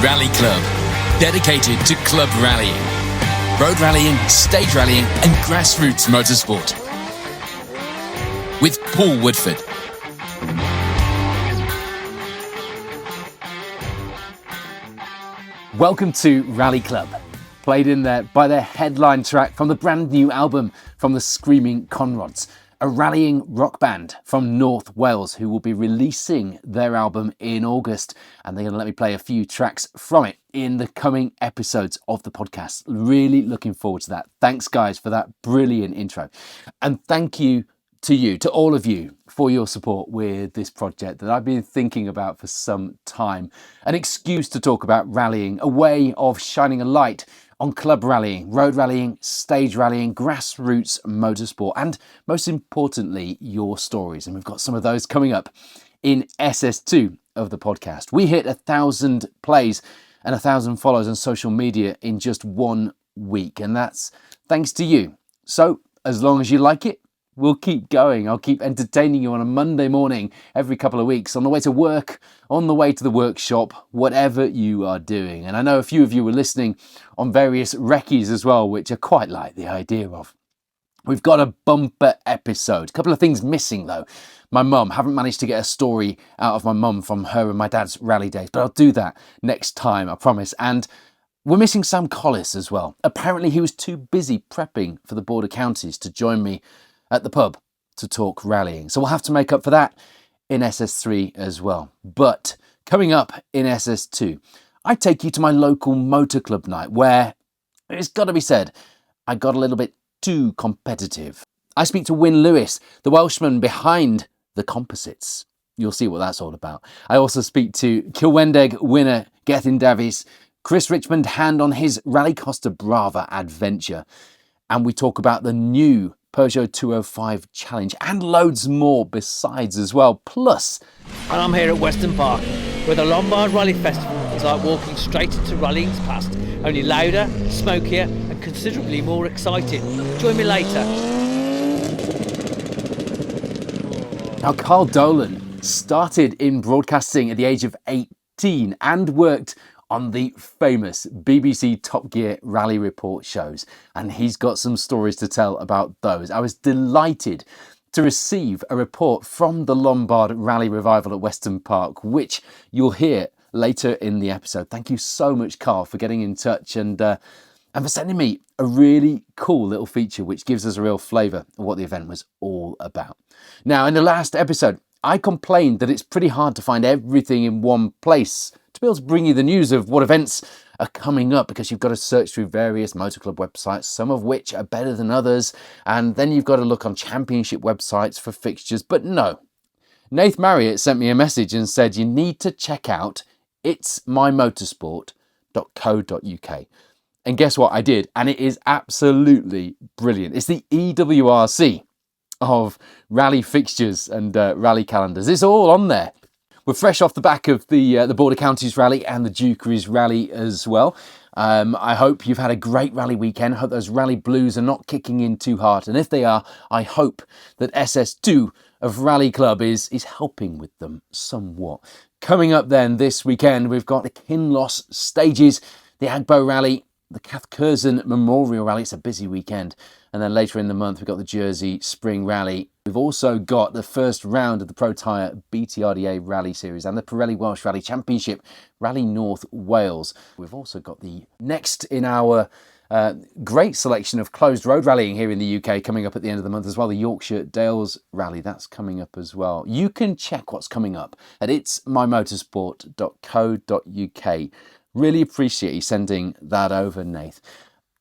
Rally Club, dedicated to club rallying, road rallying, stage rallying and grassroots motorsport. With Paul Woodford. Welcome to Rally Club, played in there by their headline track from the brand new album from the 𝘔𝘋𝘈, a rallying rock band from North Wales who will be releasing their album in August, and they're going to let me play a few tracks from it in the coming episodes of the podcast. Really looking forward to that. Thanks guys for that brilliant intro, and thank you to all of you, for your support with this project that I've been thinking about for some time. An excuse to talk about rallying, a way of shining a light on club rallying, road rallying, stage rallying, grassroots motorsport, and most importantly, your stories. And we've got some of those coming up in SS2 of the podcast. We hit 1,000 plays and 1,000 follows on social media in just 1 week, and that's thanks to you. So as long as you like it, we'll keep going. I'll keep entertaining you on a Monday morning every couple of weeks, on the way to work, on the way to the workshop, whatever you are doing. And I know a few of you were listening on various recce's as well, which I quite like the idea of. We've got a bumper episode. A couple of things missing though. My mum, haven't managed to get a story out of my mum from her and my dad's rally days, but I'll do that next time, I promise. And we're missing Sam Collis as well. Apparently he was too busy prepping for the Border Counties to join me at the pub to talk rallying. So we'll have to make up for that in SS3 as well. But coming up in SS2, I take you to my local motor club night where, it's got to be said, I got a little bit too competitive. I speak to 𝘊𝘪𝘭𝘭𝘪, the Welshman behind the composites. You'll see what that's all about. I also speak to 𝘊𝘭𝘆 winner Gethin Dafis, Chris Richmond hand on his Rally Costa Brava adventure. And we talk about the new Peugeot 205 Challenge and loads more besides as well. Plus, and I'm here at Weston Park, where the Lombard Rally Festival is like walking straight into rallying's past, only louder, smokier and considerably more exciting. Join me later. Now, Carl Dolan started in broadcasting at the age of 18 and worked on the famous BBC Top Gear Rally Report shows, and he's got some stories to tell about those. I was delighted to receive a report from the Lombard Rally Revival at Weston Park, which you'll hear later in the episode. Thank you so much, Carl, for getting in touch and for sending me a really cool little feature which gives us a real flavour of what the event was all about. Now, in the last episode, I complained that it's pretty hard to find everything in one place to be able to bring you the news of what events are coming up, because you've got to search through various motor club websites, some of which are better than others, and then you've got to look on championship websites for fixtures. But no, Nath Marriott sent me a message and said you need to check out itsmymotorsport.co.uk. And guess what? I did, and it is absolutely brilliant. It's the EWRC of rally fixtures and rally calendars. It's all on there. We're fresh off the back of the Border Counties Rally and the Dukeries Rally as well. I hope you've had a great rally weekend. I hope those rally blues are not kicking in too hard. And if they are, I hope that SS2 of Rally Club is helping with them somewhat. Coming up then this weekend, we've got the Kinloss Stages, the Agbo Rally, the Cathcurzon Memorial Rally. It's a busy weekend. And then later in the month, we've got the Jersey Spring Rally. We've also got the first round of the Pro Tyre BTRDA Rally Series and the Pirelli Welsh Rally Championship, Rally North Wales. We've also got the next in our great selection of closed road rallying here in the UK coming up at the end of the month as well, the Yorkshire Dales Rally. That's coming up as well. You can check what's coming up at itsmymotorsport.co.uk. Really appreciate you sending that over, Nath.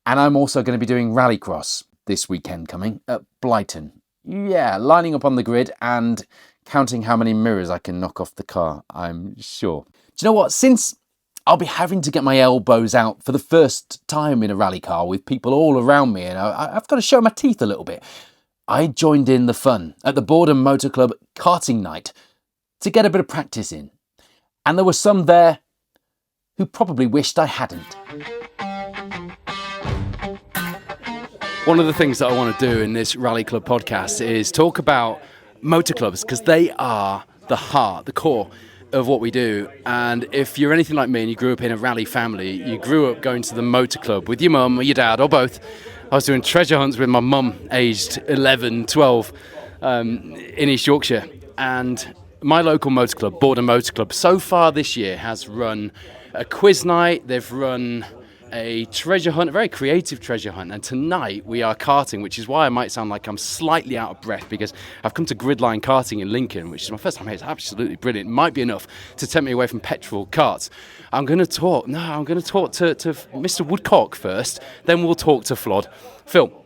And I'm also going to be doing Rallycross this weekend coming at Blyton. Yeah, lining up on the grid and counting how many mirrors I can knock off the car, I'm sure. Do you know what? Since I'll be having to get my elbows out for the first time in a rally car with people all around me, and I've got to show my teeth a little bit, I joined in the fun at the Border Motor Club karting night to get a bit of practice in. And there were some there who probably wished I hadn't. One of the things that I want to do in this Rally Club podcast is talk about motor clubs, because they are the heart, the core of what we do, and if you're anything like me and you grew up in a rally family, you grew up going to the motor club with your mum or your dad or both. I was doing treasure hunts with my mum, aged 11, 12, in East Yorkshire, and my local motor club, Border Motor Club, so far this year has run a quiz night, they've run a treasure hunt, a very creative treasure hunt, and tonight we are karting, which is why I might sound like I'm slightly out of breath, because I've come to gridline karting in Lincoln, which is my first time here. It's absolutely brilliant. It might be enough to tempt me away from petrol karts. I'm going to talk to Mr. Woodcock first, then we'll talk to Flod. Phil,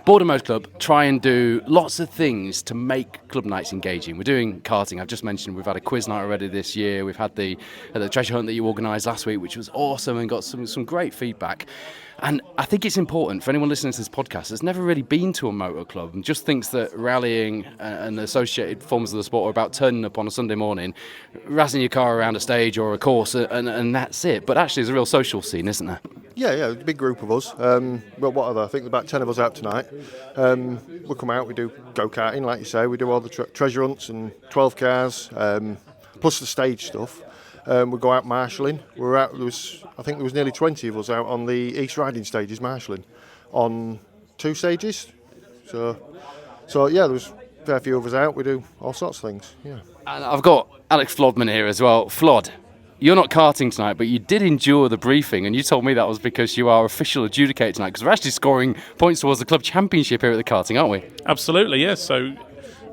Border Motor Club try and do lots of things to make club nights engaging. We're doing karting. I've just mentioned we've had a quiz night already this year. We've had the treasure hunt that you organised last week, which was awesome and got some great feedback. And I think it's important for anyone listening to this podcast that's never really been to a motor club and just thinks that rallying and the associated forms of the sport are about turning up on a Sunday morning, razzing your car around a stage or a course, and that's it. But actually, there's a real social scene, isn't there? Yeah, a big group of us. Well, what are there? I think there's about 10 of us out tonight. We come out, we do go-karting, like you say. We do all the treasure hunts and 12 cars, plus the stage stuff. We go out marshalling. I think there was nearly 20 of us out on the East Riding stages marshalling on 2 stages. So yeah, there was a fair few of us out. We do all sorts of things. Yeah. And I've got Alex Flodman here as well. Flod, you're not karting tonight, but you did endure the briefing, and you told me that was because you are official adjudicator tonight, because we're actually scoring points towards the club championship here at the karting, aren't we? Absolutely, yes. So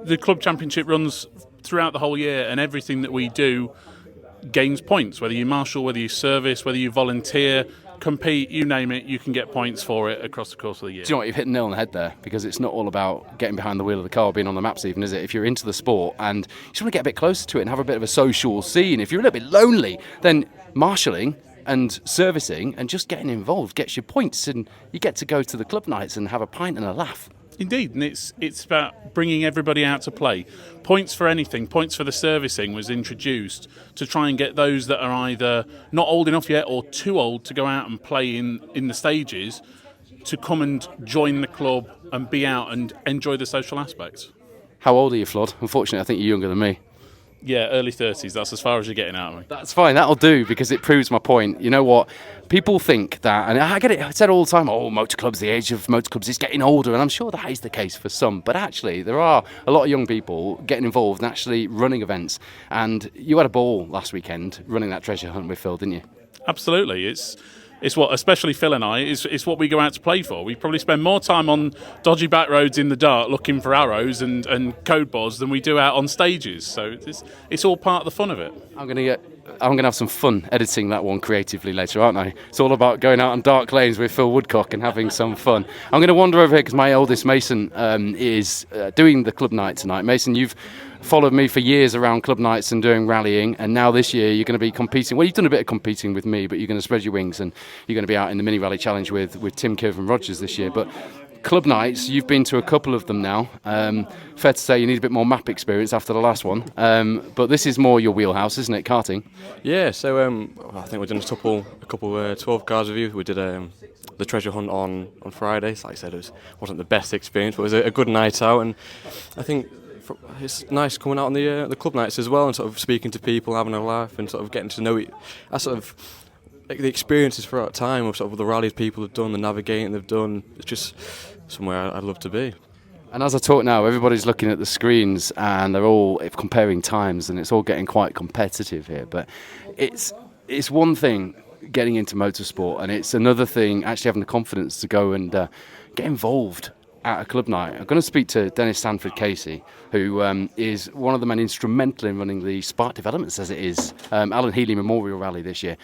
the club championship runs throughout the whole year, and everything that we do gains points. Whether you marshal, whether you service, whether you volunteer, compete, you name it, you can get points for it across the course of the year. Do you know what, you've hit a nail on the head there, because it's not all about getting behind the wheel of the car or being on the maps even, is it? If you're into the sport and you just want to get a bit closer to it and have a bit of a social scene, if you're a little bit lonely, then marshalling and servicing and just getting involved gets you points, and you get to go to the club nights and have a pint and a laugh. Indeed, and it's about bringing everybody out to play. Points for anything, points for the servicing was introduced to try and get those that are either not old enough yet or too old to go out and play in the stages to come and join the club and be out and enjoy the social aspects. How old are you, Flod? Unfortunately, I think you're younger than me. Yeah, early 30s. That's as far as you're getting out of me. That's fine. That'll do, because it proves my point. You know what? People think that, and I get it said all the time, motor clubs, the age of motor clubs is getting older, and I'm sure that is the case for some. But actually, there are a lot of young people getting involved and actually running events. And you had a ball last weekend running that treasure hunt with Phil, didn't you? Absolutely. It's what, especially Phil and I, it's what we go out to play for. We probably spend more time on dodgy back roads in the dark looking for arrows and code boards than we do out on stages. So it's all part of the fun of it. I'm going to have some fun editing that one creatively later, aren't I? It's all about going out on dark lanes with Phil Woodcock and having some fun. I'm going to wander over here because my oldest Mason is doing the club night tonight. Mason, you've followed me for years around club nights and doing rallying, and now this year you're going to be competing. Well, you've done a bit of competing with me, but you're going to spread your wings and you're going to be out in the mini rally challenge with Tim Kevin Rogers this year. But club nights, you've been to a couple of them now. Fair to say you need a bit more map experience after the last one, but this is more your wheelhouse, isn't it, karting? Yeah, so I think we've done a couple 12 cars with you. We did the treasure hunt on Friday. So like I said, it wasn't the best experience, but it was a good night out, and I think it's nice coming out on the club nights as well and sort of speaking to people, having a laugh and sort of getting to know it. I sort of like the experiences throughout time of sort of the rallies people have done, the navigating they've done. It's just somewhere I'd love to be. And as I talk now, everybody's looking at the screens and they're all comparing times, and it's all getting quite competitive here. But it's one thing getting into motorsport, and it's another thing actually having the confidence to go and get involved at a club night. I'm going to speak to Dennis Stanford Casey, who is one of the men instrumental in running the Spark Developments, as it is, Alan Healy Memorial Rally this year.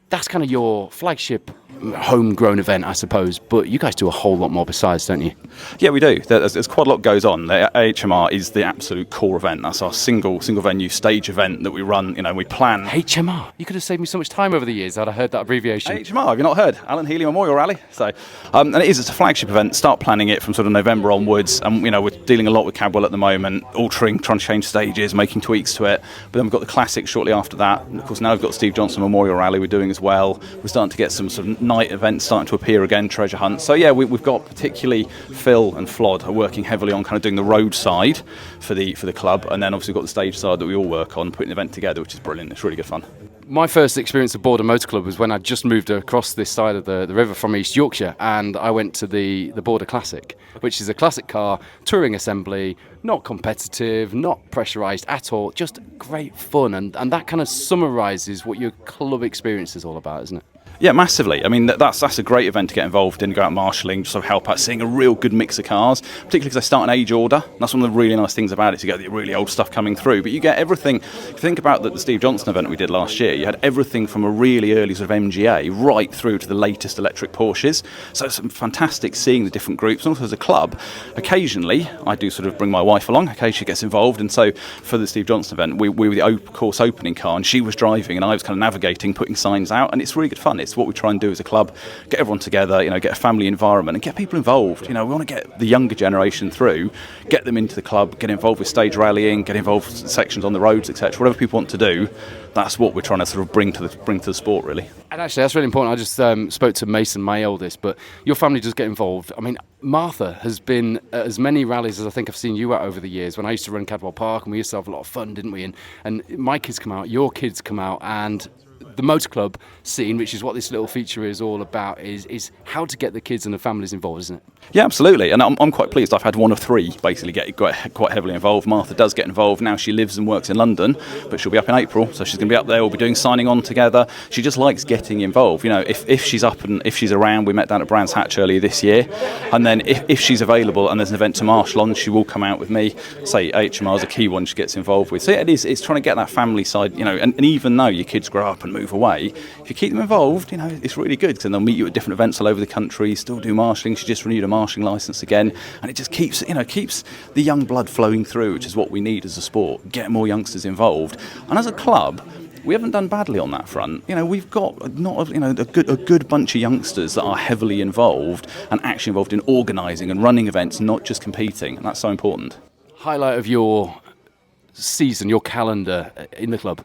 That's kind of your flagship homegrown event, I suppose, but you guys do a whole lot more besides, don't you? Yeah, we do. There's quite a lot goes on. The HMR is the absolute core event. That's our single venue stage event that we run. We plan. HMR? You could have saved me so much time over the years had I heard that abbreviation. HMR, have you not heard? Alan Healy Memorial Rally. So, and it's a flagship event. Start planning it from sort of November onwards, and we're dealing a lot with Cadwell at the moment, altering, trying to change stages, making tweaks to it. But then we've got the classics shortly after that. And of course, now we've got Steve Johnson Memorial Rally we're doing as well. We're starting to get some sort of night events starting to appear again, treasure hunts. So yeah, we've got particularly Phil and Flod are working heavily on kind of doing the road side for the club, and then obviously we've got the stage side that we all work on, putting the event together, which is brilliant. It's really good fun. My first experience of Border Motor Club was when I just moved across this side of the river from East Yorkshire, and I went to the Border Classic, which is a classic car touring assembly, not competitive, not pressurised at all, just great fun, and that kind of summarises what your club experience is all about, isn't it? Yeah, massively. I mean, that's a great event to get involved in, go out marshalling, just sort of help out, seeing a real good mix of cars, particularly because they start an age order. That's one of the really nice things about it, you get the really old stuff coming through, but you get everything. If you think about the Steve Johnson event we did last year, you had everything from a really early sort of MGA right through to the latest electric Porsches. So it's fantastic seeing the different groups, and also as a club, occasionally I do sort of bring my wife along, occasionally she gets involved, and so for the Steve Johnson event, we were the course opening car, and she was driving, and I was kind of navigating, putting signs out, and it's really good fun. It's what we try and do as a club, get everyone together, get a family environment and get people involved. We want to get the younger generation through, get them into the club, get involved with stage rallying, get involved with sections on the roads, etc. Whatever people want to do, that's what we're trying to sort of bring to the sport, really. And actually, that's really important. I just spoke to Mason, my eldest, but your family does get involved. I mean, Martha has been at as many rallies as I think I've seen you at over the years. When I used to run Cadwell Park, and we used to have a lot of fun, didn't we? And my kids come out, your kids come out, and the motor club scene, which is what this little feature is all about, is how to get the kids and the families involved, isn't it? Yeah, absolutely. And I'm quite pleased. I've had one of three basically get quite heavily involved. Martha does get involved now. She lives and works in London, but she'll be up in April, so she's going to be up there. We'll be doing signing on together. She just likes getting involved. If she's up and if she's around, we met down at Brands Hatch earlier this year, and then if she's available and there's an event to marshal on, she will come out with me. Say HMR is a key one she gets involved with. So yeah, it's trying to get that family side, and even though your kids grow up and move away, if you keep them involved, it's really good, because they'll meet you at different events all over the country, still do marshalling. She just renewed a marshalling licence again, and it just keeps the young blood flowing through, which is what we need as a sport. Get more youngsters involved, and as a club, we haven't done badly on that front. We've got a good bunch of youngsters that are heavily involved and actually involved in organising and running events, not just competing, and that's so important. Highlight of your season, your calendar in the club?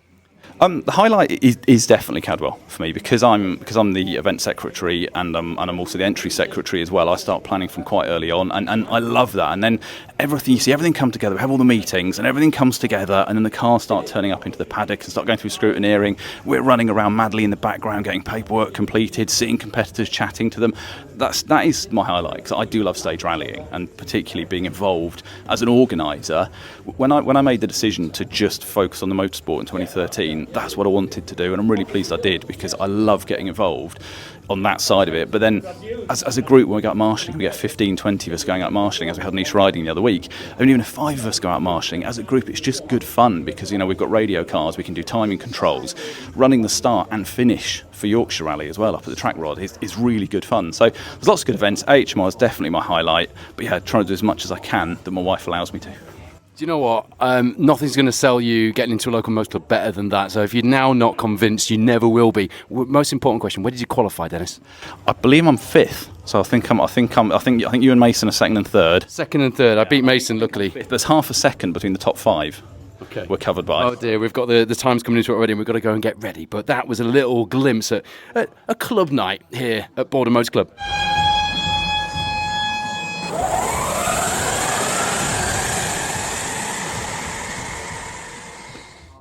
The highlight is definitely Cadwell for me, because I'm the event secretary and I'm also the entry secretary as well. I start planning from quite early on, and I love that. And then everything come together. We have all the meetings and everything comes together, and then the cars start turning up into the paddock and start going through scrutineering. We're running around madly in the background, getting paperwork completed, seeing competitors, chatting to them. That is my highlight, because I do love stage rallying, and particularly being involved as an organiser. When I made the decision to just focus on the motorsport in 2013, that's what I wanted to do, and I'm really pleased I did, because I love getting involved on that side of it. But then as a group, when we go out marshalling, we get 15, 20 of us going out marshalling, as we had Niche Riding the other week. And even if 5 of us go out marshalling, as a group, it's just good fun, because we've got radio cars, we can do timing controls. Running the start and finish for Yorkshire Rally as well up at the track rod is really good fun. So there's lots of good events. HMR is definitely my highlight, but yeah, trying to do as much as I can that my wife allows me to. Do you know what? Nothing's going to sell you getting into a local motor club better than that. So if you're now not convinced, you never will be. Most important question: where did you qualify, Dennis? I believe I'm 5th. So I think you and Mason are 2nd and 3rd. 2nd and 3rd. I beat Mason, luckily. There's half a second between the top 5. Okay. We're covered by. Oh dear, we've got the times coming into it already, and we've got to go and get ready. But that was a little glimpse at a club night here at Border Motor Club.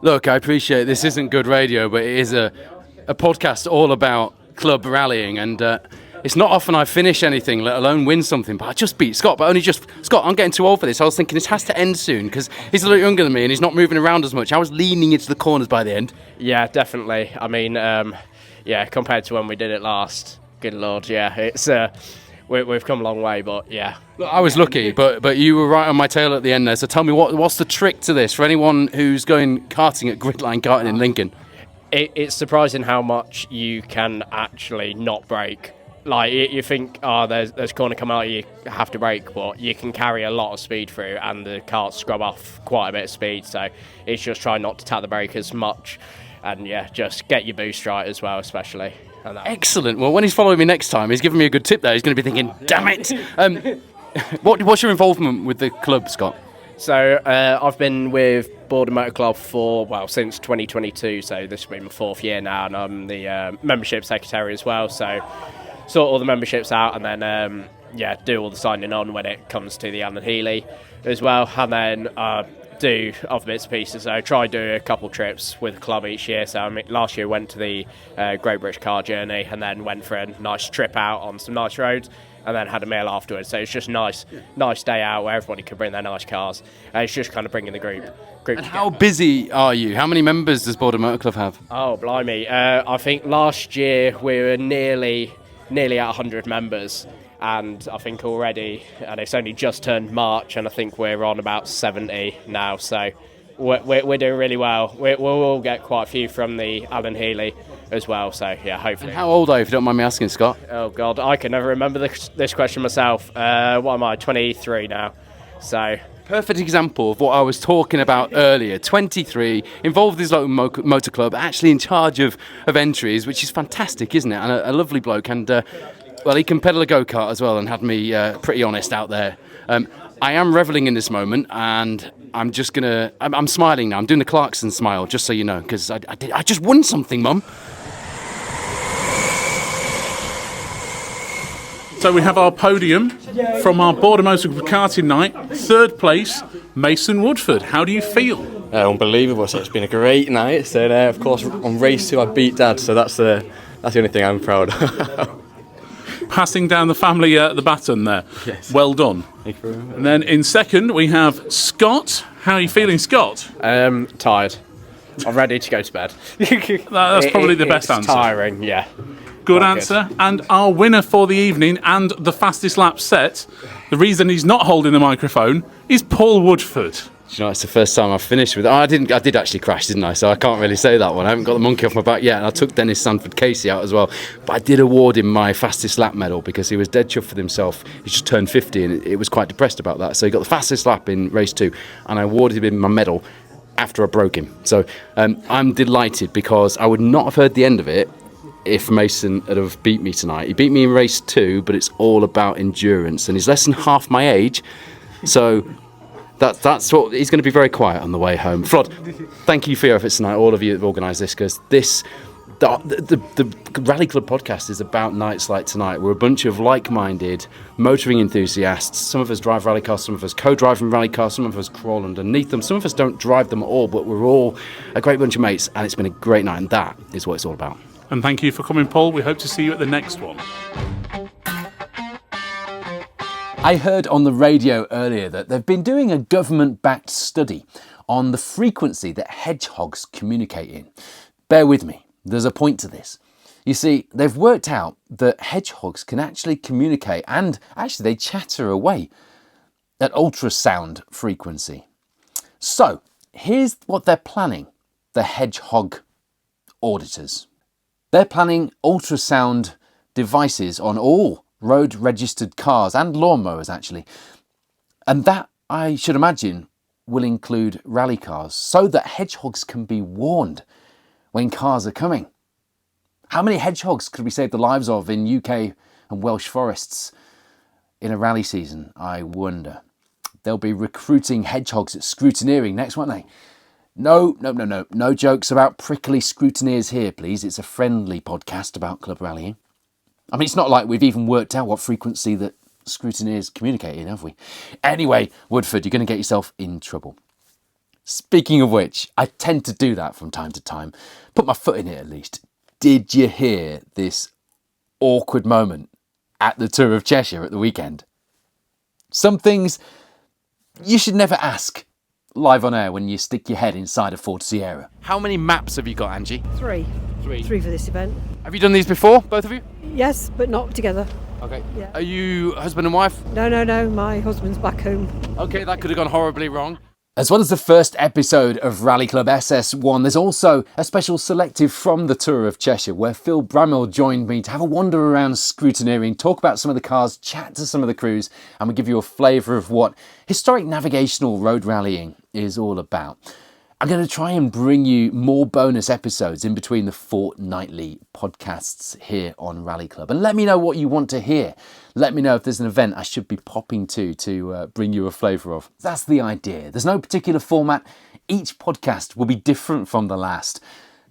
Look, I appreciate this isn't good radio, but it is a podcast all about club rallying, and it's not often I finish anything, let alone win something, but I just beat Scott, but only just... Scott, I'm getting too old for this. I was thinking this has to end soon, because he's a little younger than me and he's not moving around as much. I was leaning into the corners by the end. Yeah, definitely. I mean, compared to when we did it last, good Lord, yeah, it's... We've come a long way, but yeah. Look, I was lucky, but you were right on my tail at the end there. So tell me, what's the trick to this for anyone who's going karting at Gridline Karting in Lincoln? It's surprising how much you can actually not brake. Like, you think, there's corner come out, you have to brake, but you can carry a lot of speed through, and the carts scrub off quite a bit of speed. So it's just trying not to tap the brake as much, and yeah, just get your boost right as well, especially. Excellent. Well, when he's following me next time, he's giving me a good tip there. He's going to be thinking, damn it. What's your involvement with the club, Scott? So I've been with 𝘠𝘪𝘭𝑭𝘺 Motor Club since 2022, so this will be my 4th year now, and I'm the membership secretary as well, so sort all the memberships out and then do all the signing on when it comes to the 𝘊𝘰𝘮𝘭𝑚 as well, and then do other bits and pieces. So I try to do a couple trips with the club each year. So last year went to the Great British Car Journey and then went for a nice trip out on some nice roads and then had a meal afterwards. So it's just nice day out where everybody can bring their nice cars. It's just kind of bringing the group And how busy are you? How many members does 𝘠𝘪𝘭𝑭𝘺 Motor Club have? Oh, blimey. I think last year we were nearly at 100 members. And I think already, and it's only just turned March, and I think we're on about 70 now. So we're doing really well. We'll all get quite a few from the 𝘊𝘰𝘮𝘭𝑚 hopefully. hopefully. And how old are you, if you don't mind me asking, Scott? Oh, God, I can never remember this question myself. What am I, 23 now? So... Perfect example of what I was talking about earlier. 23, involved in this local motor club, actually in charge of entries, which is fantastic, isn't it? And a lovely bloke, and... he can pedal a go-kart as well and had me pretty honest out there. I am revelling in this moment, and I'm just going to... I'm smiling now. I'm doing the Clarkson smile, just so you know, because I just won something, Mum. So we have our podium from our Border Motor karting night. 3rd place, Mason Woodford. How do you feel? Unbelievable. So it's been a great night. So of course on race 2 I beat Dad, so that's the only thing I'm proud of. Passing down the family the baton there. Yes. Well done. Thank you very much. And then in 2nd we have Scott. How are you feeling, Scott? Tired. I'm ready to go to bed. That's probably the best answer. Tiring, yeah. Good answer. And our winner for the evening and the fastest lap set, the reason he's not holding the microphone, is Paul Woodford. Do you know, it's the first time I've finished with it. I did actually crash, didn't I? So I can't really say that one. I haven't got the monkey off my back yet, and I took Dennis Sanford Casey out as well. But I did award him my fastest lap medal because he was dead chuffed with himself. He just turned 50 and it was quite depressed about that. So he got the fastest lap in race 2, and I awarded him my medal after I broke him. So I'm delighted because I would not have heard the end of it if Mason had have beat me tonight. He beat me in race 2, but it's all about endurance, and he's less than half my age. So... That's what he's going to be very quiet on the way home. Flod, thank you for your efforts tonight, all of you that have organised this, because the Rally Club podcast is about nights like tonight. We're a bunch of like-minded motoring enthusiasts. Some of us drive rally cars, some of us co-drive in rally cars, some of us crawl underneath them, some of us don't drive them at all, but we're all a great bunch of mates, and it's been a great night, and that is what it's all about. And thank you for coming, Paul. We hope to see you at the next one. I heard on the radio earlier that they've been doing a government-backed study on the frequency that hedgehogs communicate in. Bear with me, there's a point to this. You see, they've worked out that hedgehogs can actually communicate, and actually they chatter away at ultrasound frequency. So, here's what they're planning, the hedgehog auditors. They're planning ultrasound devices on all road registered cars and lawnmowers actually, and that, I should imagine, will include rally cars so that hedgehogs can be warned when cars are coming. How many hedgehogs could we save the lives of in UK and Welsh forests in a rally season, I wonder? They'll be recruiting hedgehogs at scrutineering next, won't they? No jokes about prickly scrutineers here, please. It's a friendly podcast about club rallying. I mean, it's not like we've even worked out what frequency that scrutineers communicate in, have we? Anyway, Woodford, you're going to get yourself in trouble. Speaking of which, I tend to do that from time to time. Put my foot in it at least. Did you hear this awkward moment at the Tour of Cheshire at the weekend? Some things you should never ask live on air when you stick your head inside a Ford Sierra. How many maps have you got, Angie? Three for this event. Have you done these before, both of you? Yes, but not together. Okay. Yeah. Are you husband and wife? No, my husband's back home. Okay, that could have gone horribly wrong. As well as the first episode of Rally Club SS1, there's also a special selective from the Tour of Cheshire where 𝘊𝘪𝘭𝘺 joined me to have a wander around scrutineering, talk about some of the cars, chat to some of the crews, and we'll give you a flavour of what historic navigational road rallying is all about. I'm going to try and bring you more bonus episodes in between the fortnightly podcasts here on Rally Club. And let me know what you want to hear. Let me know if there's an event I should be popping to bring you a flavour of. That's the idea. There's no particular format. Each podcast will be different from the last,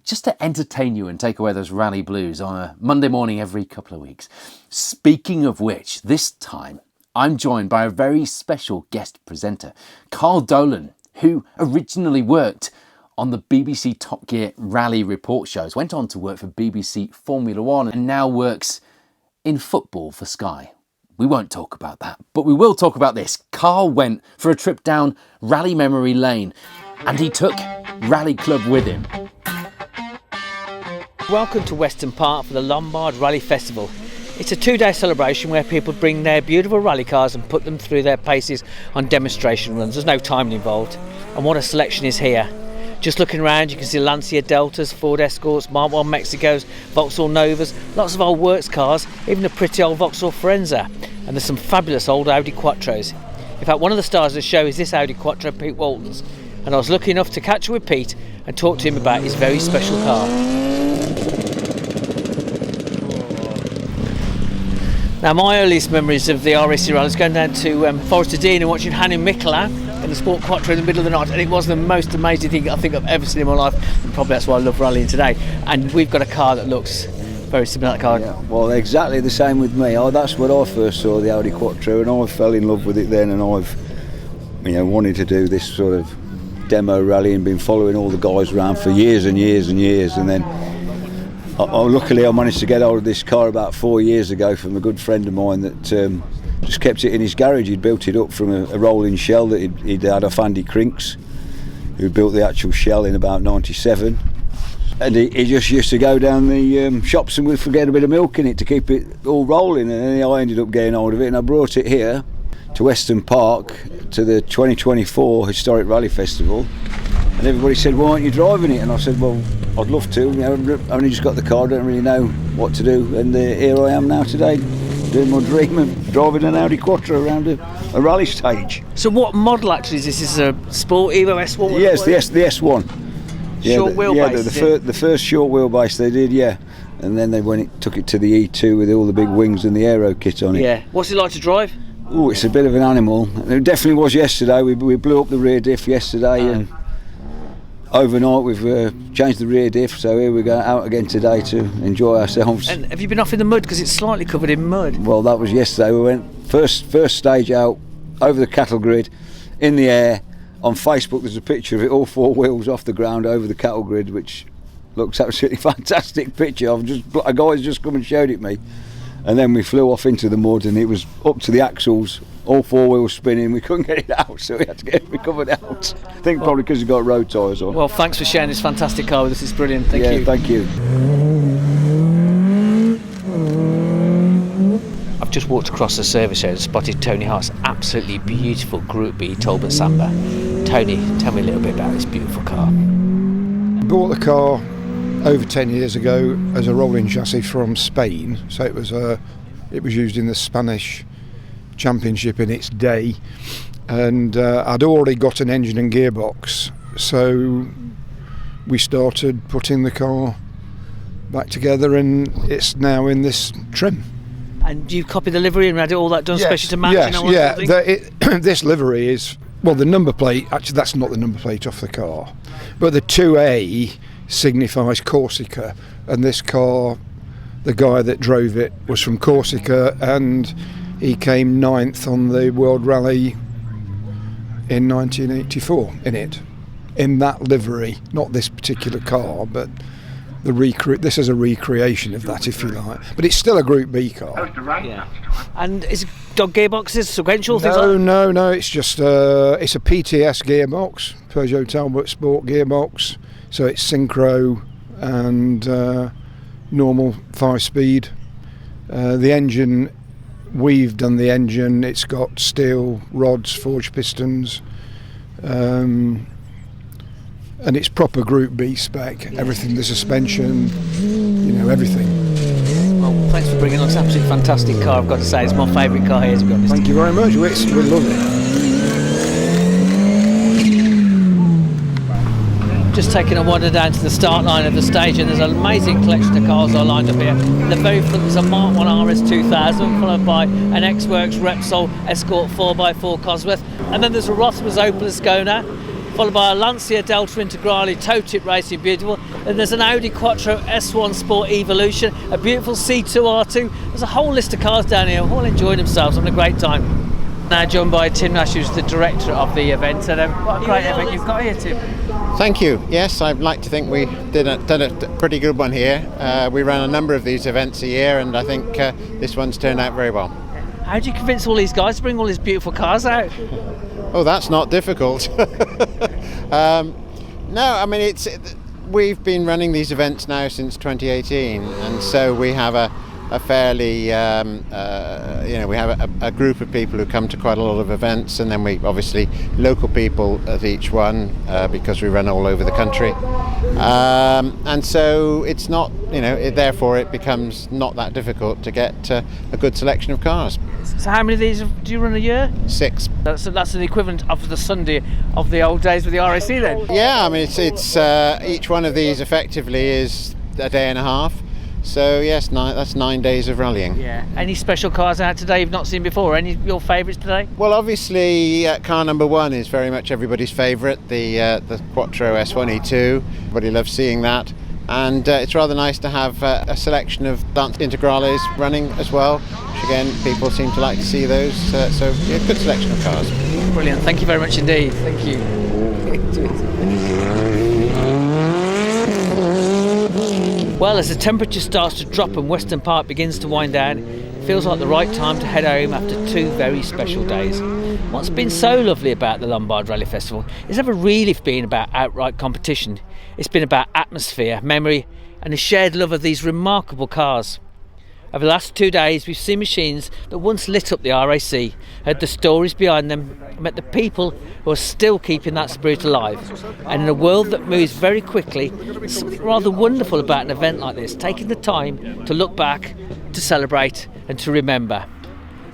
just to entertain you and take away those rally blues on a Monday morning every couple of weeks. Speaking of which, this time I'm joined by a very special guest presenter, Carl Dolan, who originally worked on the BBC Top Gear rally report shows, went on to work for BBC Formula One and now works in football for Sky. We won't talk about that, but we will talk about this. Carl went for a trip down rally memory lane and he took Rally Club with him. Welcome to Weston Park for the 𝘊𝘭𝘪 Rally Festival. It's a 2-day celebration where people bring their beautiful rally cars and put them through their paces on demonstration runs. There's no timing involved. And what a selection is here. Just looking around, you can see Lancia Deltas, Ford Escorts, Mark 1 Mexicos, Vauxhall Novas, lots of old works cars, even a pretty old Vauxhall Forenza. And there's some fabulous old Audi Quattros. In fact, one of the stars of the show is this Audi Quattro, Pete Walton's. And I was lucky enough to catch up with Pete and talk to him about his very special car. Now, my earliest memories of the RAC rally is going down to Forest of Dean and watching 𝘊𝘂𝘭𝘺 in the Sport Quattro in the middle of the night, and it was the most amazing thing I think I've ever seen in my life, and probably that's why I love rallying today. And we've got a car that looks very similar to that car. Yeah, well, exactly the same with me. That's what I first saw, the Audi Quattro, and I fell in love with it then, and I've wanted to do this sort of demo rally and been following all the guys around for years and years and years, and then luckily I managed to get hold of this car about 4 years ago from a good friend of mine that just kept it in his garage. He'd built it up from a rolling shell that he'd had off Jordine Crooks, who built the actual shell in about 97, and he just used to go down the shops and we'd forget a bit of milk in it to keep it all rolling, and then I ended up getting hold of it and I brought it here to Weston Park to the 2024 Historic Rally Festival, and everybody said, why aren't you driving it? And I said, well, I'd love to. I've only just got the car, don't really know what to do, and here I am now today doing my dream of driving an Audi Quattro around a rally stage. So what model actually is this? Is this a Sport Evo S1? Yes, the S1. Short wheelbase. The first short wheelbase they did, yeah, and then they took it to the E2 with all the big wings and the aero kit on it. Yeah. What's it like to drive? Oh, it's a bit of an animal. It definitely was yesterday. We blew up the rear diff yesterday, and overnight we've changed the rear diff, so here we go out again today to enjoy ourselves. And have you been off in the mud, because it's slightly covered in mud? Well, that was yesterday. We went first stage out over the cattle grid in the air. On Facebook there's a picture of it, all 4 wheels off the ground over the cattle grid, which looks absolutely fantastic picture. A guy's just come and showed it me. And then we flew off into the mud and it was up to the axles, all 4 wheels spinning. We couldn't get it out, so we had to get it recovered out. I think probably because we've got road tyres on. Well, thanks for sharing this fantastic car with us. It's brilliant. Thank you. Thank you. I've just walked across the service area and spotted Tony Hart's absolutely beautiful Group B Talbot Samba. Tony, tell me a little bit about this beautiful car. I bought the car over 10 years ago as a rolling chassis from Spain, so it was used in the Spanish Championship in its day, and I'd already got an engine and gearbox, so we started putting the car back together and it's now in this trim. And you copied the livery and had all that done specially to match? This livery is, well, the number plate, actually that's not the number plate off the car, but the 2A signifies Corsica, and this car, the guy that drove it was from Corsica, and he came 9th on the World Rally in 1984 in that livery. Not this particular car, but this is a recreation of that, if you like, but it's still a Group B car. Yeah. And is it dog gearboxes, sequential things like that? No, it's just it's a PTS gearbox, Peugeot Talbot Sport gearbox. So it's synchro and normal 5-speed. The engine, we've done the engine. It's got steel rods, forged pistons, and it's proper Group B spec. Everything, the suspension, everything. Well, thanks for bringing on this absolutely fantastic car. I've got to say, it's my favourite car here, to be honest. Thank you very much. We love it. Just taking a wander down to the start line of the stage, and there's an amazing collection of cars all lined up here. In the very front there's a Mark 1 RS 2000, followed by an X-Works Repsol Escort 4x4 Cosworth, and then there's a Rothmans Opel Ascona, followed by a 𝘊𝘰𝘮𝘪𝘭𝘭𝘺 toe tip racing, beautiful. Then there's an Audi Quattro S1 Sport Evolution, a beautiful C2R2. There's a whole list of cars down here, all enjoying themselves, having a great time. Now joined by Tim Nash, who's the director of the event. And what a great event you've got here, Tim. Thank you. Yes, I'd like to think we done a pretty good one here. We run a number of these events a year, and I think this one's turned out very well. How do you convince all these guys to bring all these beautiful cars out? Oh, that's not difficult. No, I mean, we've been running these events now since 2018, and so we have a fairly, we have a group of people who come to quite a lot of events, and then we obviously local people at each one because we run all over the country. And so it's not, therefore it becomes not that difficult to get a good selection of cars. So how many of these do you run a year? 6. That's the equivalent of the Sunday of the old days with the RAC then? Yeah, I mean it's each one of these effectively is a day and a half. So yes, that's 9 days of rallying. Yeah. Any special cars out today you've not seen before? Any of your favourites today? Well, obviously car number 1 is very much everybody's favourite, the Quattro S1 E2. Everybody loves seeing that. And it's rather nice to have a selection of Dance Integrales running as well, which again, people seem to like to see those. So yeah, good selection of cars. Brilliant, thank you very much indeed. Thank you. Well, as the temperature starts to drop and Weston Park begins to wind down, it feels like the right time to head home after 2 very special days. What's been so lovely about the Lombard Rally Festival is never really been about outright competition. It's been about atmosphere, memory and a shared love of these remarkable cars. Over the last 2 days we've seen machines that once lit up the RAC, heard the stories behind them, met the people who are still keeping that spirit alive. And in a world that moves very quickly, there's something rather wonderful about an event like this, taking the time to look back, to celebrate and to remember.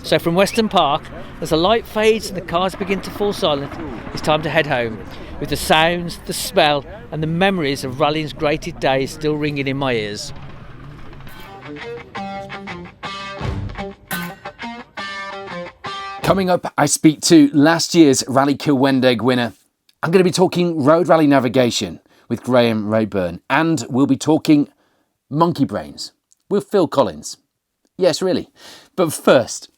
So from Weston Park, as the light fades and the cars begin to fall silent, it's time to head home, with the sounds, the smell and the memories of rallying's greatest days still ringing in my ears. Coming up, I speak to last year's Rally 𝘊𝘭𝘆 winner. I'm going to be talking road rally navigation with Graham Raeburn, and we'll be talking monkey brains with Phil Collins. Yes, really. But first,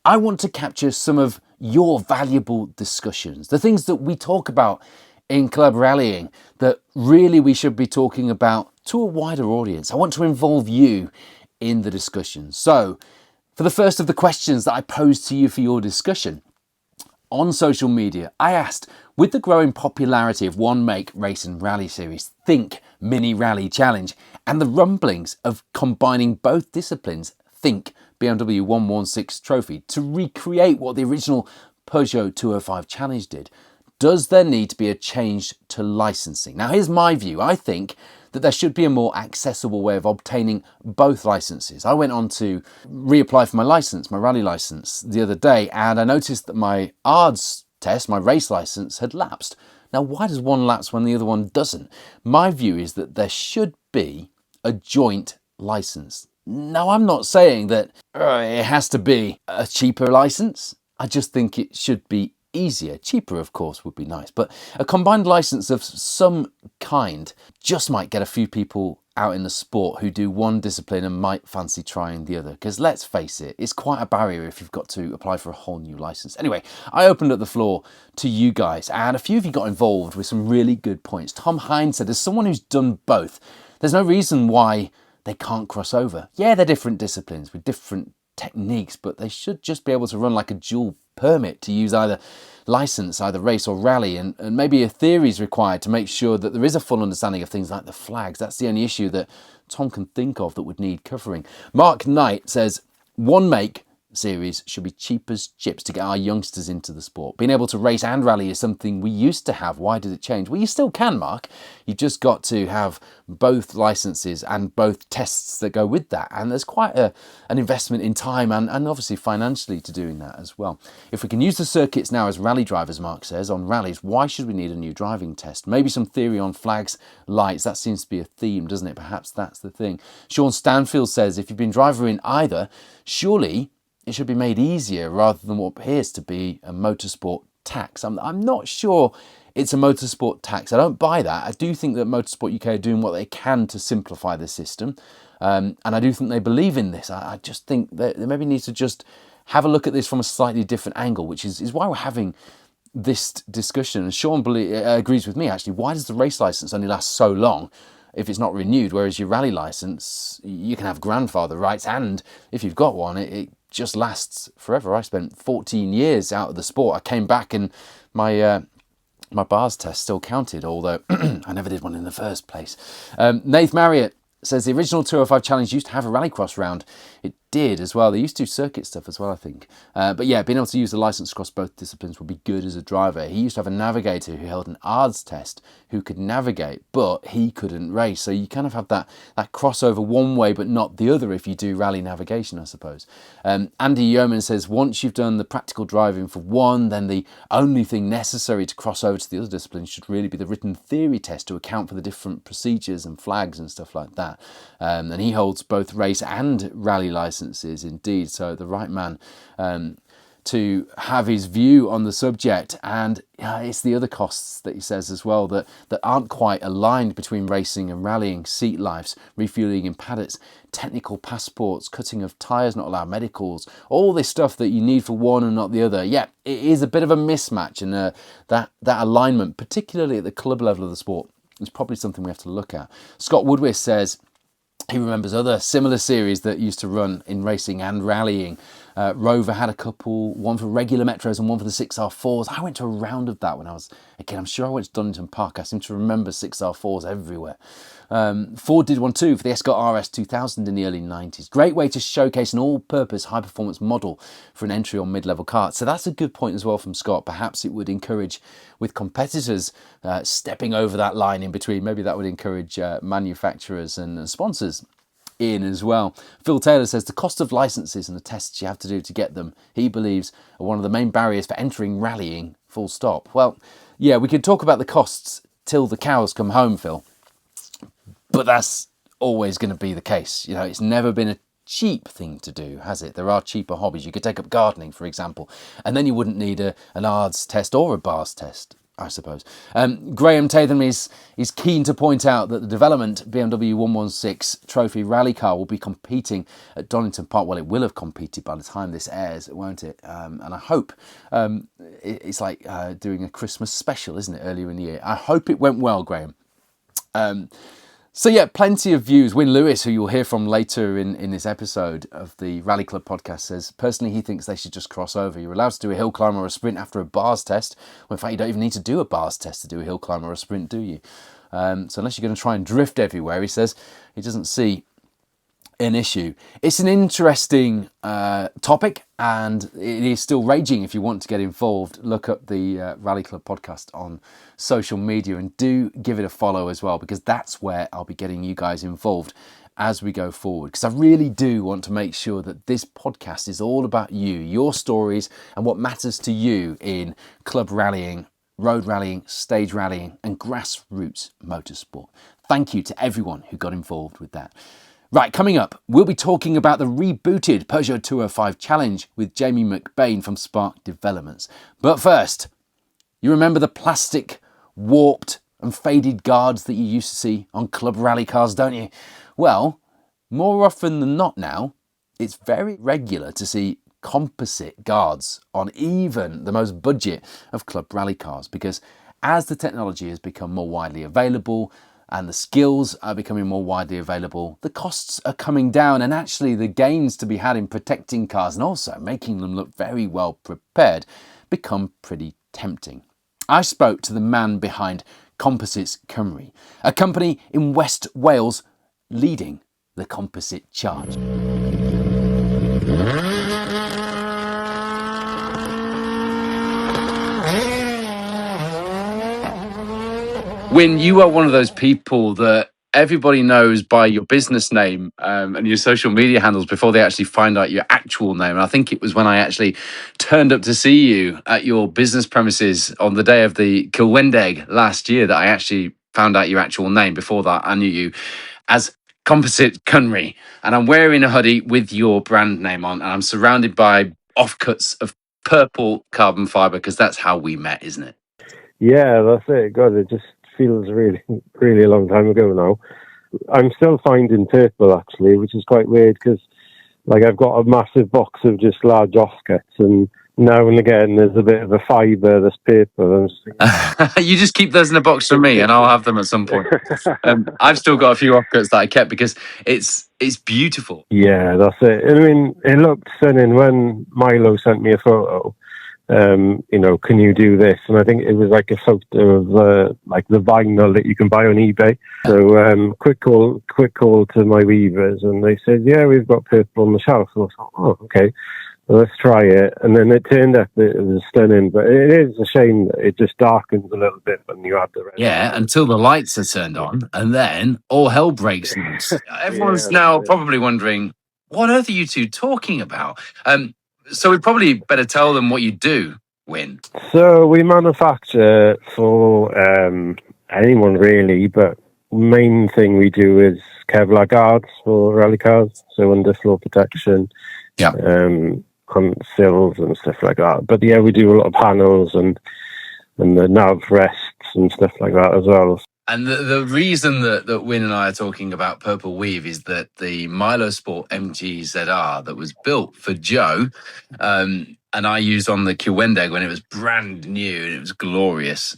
I want to capture some of your valuable discussions, the things that we talk about in club rallying that really we should be talking about to a wider audience. I want to involve you in the discussion. So, for the first of the questions that I posed to you for your discussion, on social media, I asked, with the growing popularity of one make race and rally series, think mini rally challenge, and the rumblings of combining both disciplines, think BMW 116 trophy, to recreate what the original Peugeot 205 challenge did, does there need to be a change to licensing? Now, here's my view. I think that there should be a more accessible way of obtaining both licenses. I went on to reapply for my license, my rally license, the other day, and I noticed that my ARDS test, my race license, had lapsed. Now, why does one lapse when the other one doesn't? My view is that there should be a joint license. Now, I'm not saying that it has to be a cheaper license. I just think it should be easier. Cheaper, of course, would be nice, but a combined license of some kind just might get a few people out in the sport who do one discipline and might fancy trying the other, because let's face it, it's quite a barrier if you've got to apply for a whole new license. Anyway, I opened up the floor to you guys, and a few of you got involved with some really good points. Tom Hines said, as someone who's done both, there's no reason why they can't cross over. Yeah, they're different disciplines with different techniques, but they should just be able to run like a dual permit to use either license, either race or rally, and maybe a theory is required to make sure that there is a full understanding of things like the flags. That's the only issue that Tom can think of that would need covering. Mark Knight says, one make series should be cheap as chips to get our youngsters into the sport. Being able to race and rally is something we used to have. Why did it change? Well, you still can, Mark. You've just got to have both licenses and both tests that go with that. And there's quite an investment in time and obviously financially to doing that as well. If we can use the circuits now as rally drivers, Mark says, on rallies, why should we need a new driving test? Maybe some theory on flags, lights. That seems to be a theme, doesn't it? Perhaps that's the thing. Sean Stanfield says, if you've been driver in either, surely it should be made easier rather than what appears to be a motorsport tax. I'm not sure it's a motorsport tax. I don't buy that. I do think that Motorsport UK are doing what they can to simplify the system. And I do think they believe in this. I just think that they maybe need to just have a look at this from a slightly different angle, which is why we're having this discussion. And Sean agrees with me, actually. Why does the race licence only last so long if it's not renewed, whereas your rally licence, you can have grandfather rights, and if you've got one, it just lasts forever. I spent 14 years out of the sport. I came back and my bars test still counted, although I never did one in the first place. Nath Marriott says the original 205 Challenge used to have a rallycross round. It did as well. They used to do circuit stuff as well, I think. But yeah, being able to use the licence across both disciplines would be good as a driver. He used to have a navigator who held an 𝘊𝘪𝘭𝘆 test who could navigate, but he couldn't race. So you kind of have that crossover one way but not the other if you do rally navigation, I suppose. Andy Yeoman says once you've done the practical driving for one, then the only thing necessary to cross over to the other disciplines should really be the written theory test to account for the different procedures and flags and stuff like that. And he holds both race and rally licences indeed, so the right man to have his view on the subject. And it's the other costs that he says as well that aren't quite aligned between racing and rallying: seat lives, refuelling in paddocks, technical passports, cutting of tyres, not allowed medicals, all this stuff that you need for one and not the other. Yeah, it is a bit of a mismatch, and that alignment, particularly at the club level of the sport, is probably something we have to look at. Scott Woodward says he remembers other similar series that used to run in racing and rallying. Rover had a couple, one for regular metros and one for the 6R4s. I went to a round of that when I was a kid. I'm sure I went to Donington Park. I seem to remember 6R4s everywhere. Ford did one too for the Escort RS 2000 in the early 90s. Great way to showcase an all-purpose high-performance model for an entry on mid-level kart. So that's a good point as well from Scott. Perhaps it would encourage, with competitors stepping over that line in between, maybe that would encourage manufacturers and sponsors in as well. Phil Taylor says the cost of licences and the tests you have to do to get them, he believes, are one of the main barriers for entering rallying, full stop. Well, yeah, we could talk about the costs till the cows come home, Phil, but that's always going to be the case. You know, it's never been a cheap thing to do, has it? There are cheaper hobbies. You could take up gardening, for example, and then you wouldn't need an 𝘊𝘪𝘭𝘆 test or a bars test, I suppose. Graham Tatham is keen to point out that the development BMW 116 Trophy rally car will be competing at Donington Park. Well, it will have competed by the time this airs, won't it? And I hope it's like doing a Christmas special, isn't it, earlier in the year? I hope it went well, Graham. So yeah, plenty of views. Wyn Lewis, who you'll hear from later in this episode of the Rally Club podcast, says personally he thinks they should just cross over. You're allowed to do a hill climb or a sprint after a bars test. Well, in fact, you don't even need to do a bars test to do a hill climb or a sprint, do you? So unless you're going to try and drift everywhere, he says he doesn't see an issue. It's an interesting topic, and it is still raging. If you want to get involved, look up the Rally Club podcast on social media and do give it a follow as well, because that's where I'll be getting you guys involved as we go forward, because I really do want to make sure that this podcast is all about you, your stories, and what matters to you in club rallying, road rallying, stage rallying, and grassroots motorsport. Thank you to everyone who got involved with that. Right, coming up, we'll be talking about the rebooted Peugeot 205 Challenge with Jamie McBain from Spark Developments. But first, you remember the plastic, warped and faded guards that you used to see on club rally cars, don't you? Well, more often than not now, it's very regular to see composite guards on even the most budget of club rally cars, because as the technology has become more widely available and the skills are becoming more widely available, the costs are coming down, and actually the gains to be had in protecting cars and also making them look very well prepared become pretty tempting. I spoke to the man behind Composites Cymru, a company in West Wales leading the composite charge. Wyn, you are one of those people that everybody knows by your business name and your social media handles before they actually find out your actual name. And I think it was when I actually turned up to see you at your business premises on the day of the 𝘊𝘭𝘆 last year that I actually found out your actual name. Before that, I knew you as Composite Cymru. And I'm wearing a hoodie with your brand name on, and I'm surrounded by offcuts of purple carbon fibre, because that's how we met, isn't it? Yeah, that's it. God, it just feels really, really a long time ago now. I'm still finding purple actually, which is quite weird because, like, I've got a massive box of just large offcuts, and now and again there's a bit of a fibre that's purple. You just keep those in a box for me, and I'll have them at some point. I've still got a few offcuts that I kept because it's beautiful. Yeah, that's it. I mean, it looked stunning when Milo sent me a photo. Can you do this? And I think it was like a photo of like the vinyl that you can buy on eBay. So quick call to my weavers, and they said, yeah, we've got purple on the shelf. And I thought, oh, okay, well, let's try it. And then it turned out that it was stunning, but it is a shame that it just darkens a little bit when you add the red. Yeah, until the lights are turned on, and then all hell breaks loose. Everyone's now probably wondering, what on earth are you two talking about? So we probably better tell them what you do, Wyn. So we manufacture for anyone really, but main thing we do is Kevlar guards for rally cars, so underfloor protection, on sills and stuff like that. But yeah, we do a lot of panels and the nav rests and stuff like that as well. And the reason that Wyn and I are talking about Purple Weave is that the Milosport MG ZR that was built for Joe, and I used on the 𝘊𝘭𝘆 when it was brand new and it was glorious,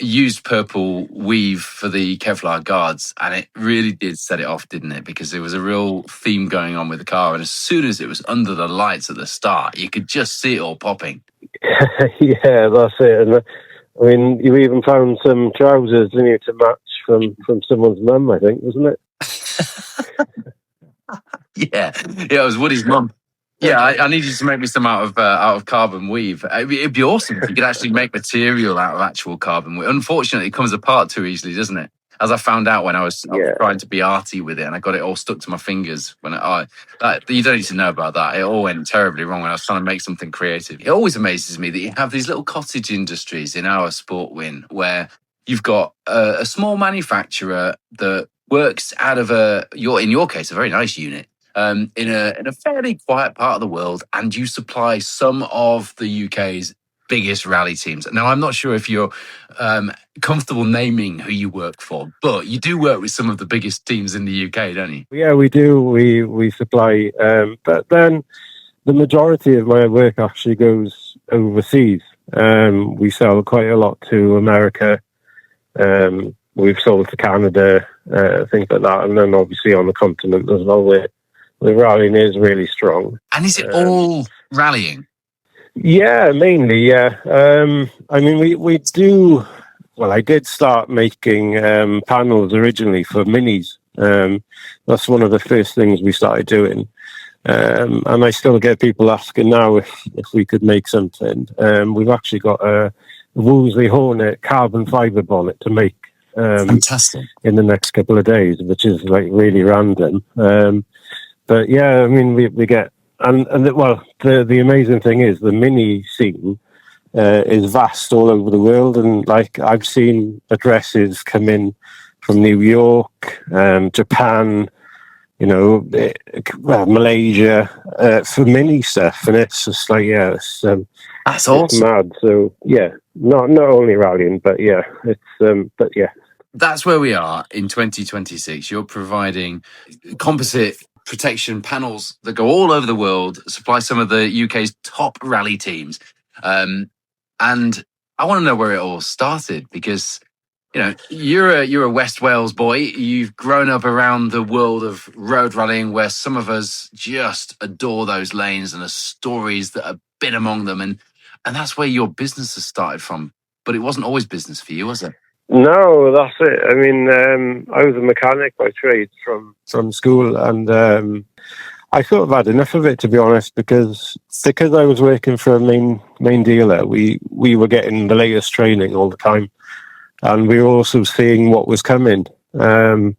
used Purple Weave for the Kevlar guards, and it really did set it off, didn't it? Because there was a real theme going on with the car, and as soon as it was under the lights at the start, you could just see it all popping. Yeah, that's it. And I mean, you even found some trousers, didn't you, to match from someone's mum, I think, wasn't it? Yeah, it was Woody's mum. Yeah, I need you to make me some out of carbon weave. It'd be awesome if you could actually make material out of actual carbon weave. Unfortunately, it comes apart too easily, doesn't it? As I found out when I was trying to be arty with it, and I got it all stuck to my fingers. You don't need to know about that. It all went terribly wrong when I was trying to make something creative. It always amazes me that you have these little cottage industries in our sport, Wyn, where you've got a small manufacturer that works out of in your case, a very nice unit. In a fairly quiet part of the world, and you supply some of the UK's biggest rally teams. Now, I'm not sure if you're comfortable naming who you work for, but you do work with some of the biggest teams in the UK, don't you? Yeah, we do. We supply, but then the majority of my work actually goes overseas. We sell quite a lot to America. We've sold to Canada, things like that, and then obviously on the continent as well, where the rallying is really strong. And is it all rallying? Yeah, mainly, yeah. I mean, we do... Well, I did start making panels originally for minis. That's one of the first things we started doing. And I still get people asking now if we could make something. We've actually got a 𝘊𝘪𝘭𝘭𝘺 carbon fibre bonnet to make. Fantastic. In the next couple of days, which is like really random. But yeah, I mean, we get, the amazing thing is the mini scene is vast all over the world, and like I've seen addresses come in from New York, Japan, Malaysia for mini stuff, and it's just like that's awesome. It's mad. So yeah, not only rallying, but yeah, that's where we are in 2026. You're providing composite protection panels that go all over the world, supply some of the UK's top rally teams. And I want to know where it all started, because, you're a West Wales boy. You've grown up around the world of road rallying, where some of us just adore those lanes and the stories that have been among them. And that's where your business has started from. But it wasn't always business for you, was it? No, that's it. I mean, I was a mechanic by trade from school, and I sort of had enough of it, to be honest, because I was working for a main dealer. We were getting the latest training all the time, and we were also seeing what was coming. And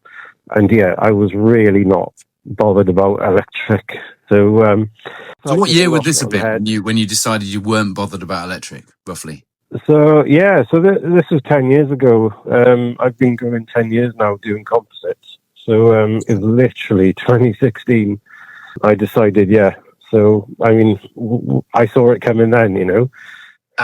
yeah, I was really not bothered about electric. So what year would this have been when you decided you weren't bothered about electric, roughly? So yeah, this was 10 years ago. I've been going 10 years now doing composites. So it's literally 2016. I decided, yeah. So I mean, I saw it coming then,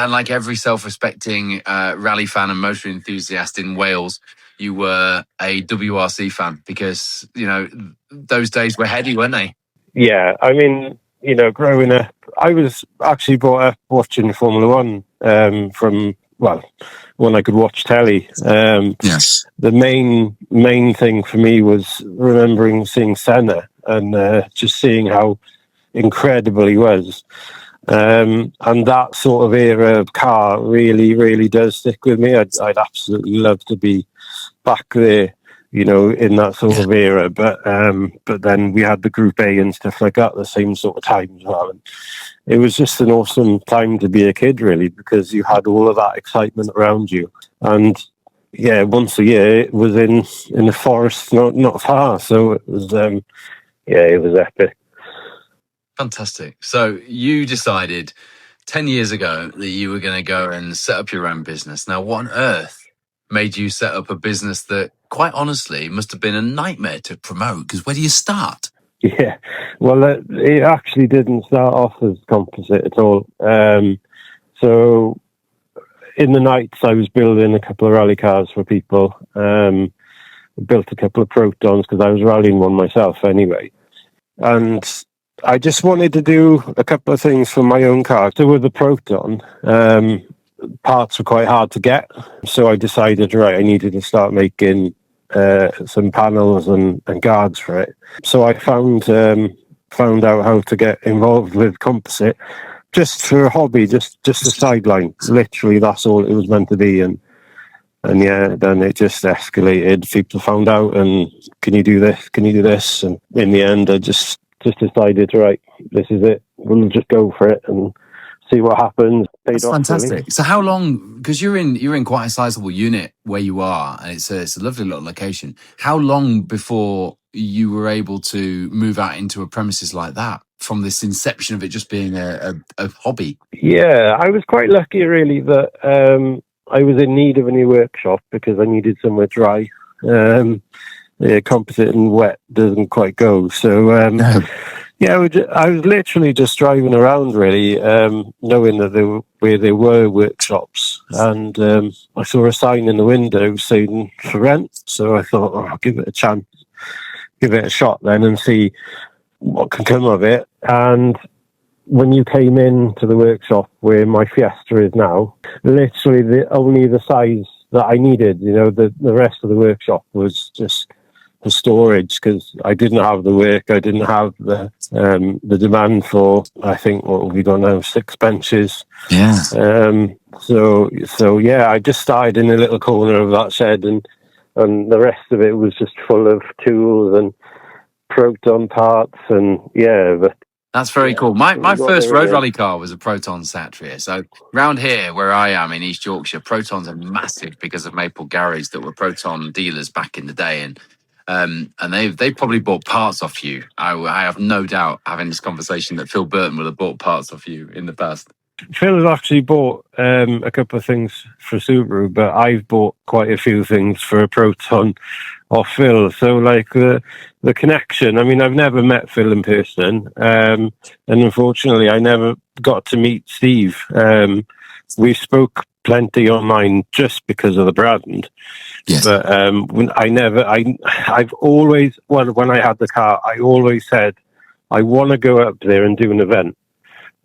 And like every self-respecting rally fan and motor enthusiast in Wales, you were a WRC fan because, you know, those days were heady, weren't they? Yeah, I mean, you know, growing up, I was actually brought up watching Formula One from, well, when I could watch telly. Yes. The main thing for me was remembering seeing Senna and just seeing how incredible he was. And that sort of era of car really, really does stick with me. I'd absolutely love to be back there, you know, in that sort of era. But then we had the Group A and stuff like that at the same sort of time as well. And it was just an awesome time to be a kid, really, because you had all of that excitement around you. And yeah, once a year it was in the forest, not far. So it was, it was epic. Fantastic. So you decided 10 years ago that you were going to go and set up your own business. Now, what on earth made you set up a business that, quite honestly, must have been a nightmare to promote? Because where do you start? Yeah, well, it actually didn't start off as composite at all. So in the nights, I was building a couple of rally cars for people. Built a couple of Protons because I was rallying one myself anyway. And I just wanted to do a couple of things for my own car. So with the Proton, parts were quite hard to get. So I decided, right, I needed to start making some panels and guards for it. So I found out how to get involved with composite just for a hobby, just a sideline. Literally, that's all it was meant to be. And yeah, then it just escalated. People found out, and can you do this? Can you do this? And in the end, I just decided, right, this is it. We'll just go for it and see what happens. That's fantastic. Really. So how long, because you're in quite a sizable unit where you are, and it's a lovely little location. How long before you were able to move out into a premises like that from this inception of it just being a hobby? Yeah, I was quite lucky really that I was in need of a new workshop because I needed somewhere dry. Composite and wet doesn't quite go. So, yeah, I was literally just driving around, really, knowing that there were workshops, and I saw a sign in the window saying for rent. So I thought, I'll give it a chance, give it a shot then, and see what can come of it. And when you came in to the workshop where my Fiesta is now, literally only the size that I needed. You know, the rest of the workshop was just for storage because I didn't have the work. I didn't have the demand for, I think, what have we got now, 6 benches. Yeah. So yeah, I just started in a little corner of that shed, and the rest of it was just full of tools and Proton parts, and yeah. But that's very cool. My first road rally car was a Proton Satria. So round here, where I am in East Yorkshire, Protons are massive because of Maple Garage that were Proton dealers back in the day, and they probably bought parts off you. I have no doubt, having this conversation, that Phil Burton will have bought parts off you in the past. Phil has actually bought a couple of things for Subaru, but I've bought quite a few things for a Proton off Phil. So like the connection, I mean, I've never met Phil in person, and unfortunately I never got to meet Steve. We spoke plenty online just because of the brand. Yes. But I've always, when I had the car, I always said, I want to go up there and do an event.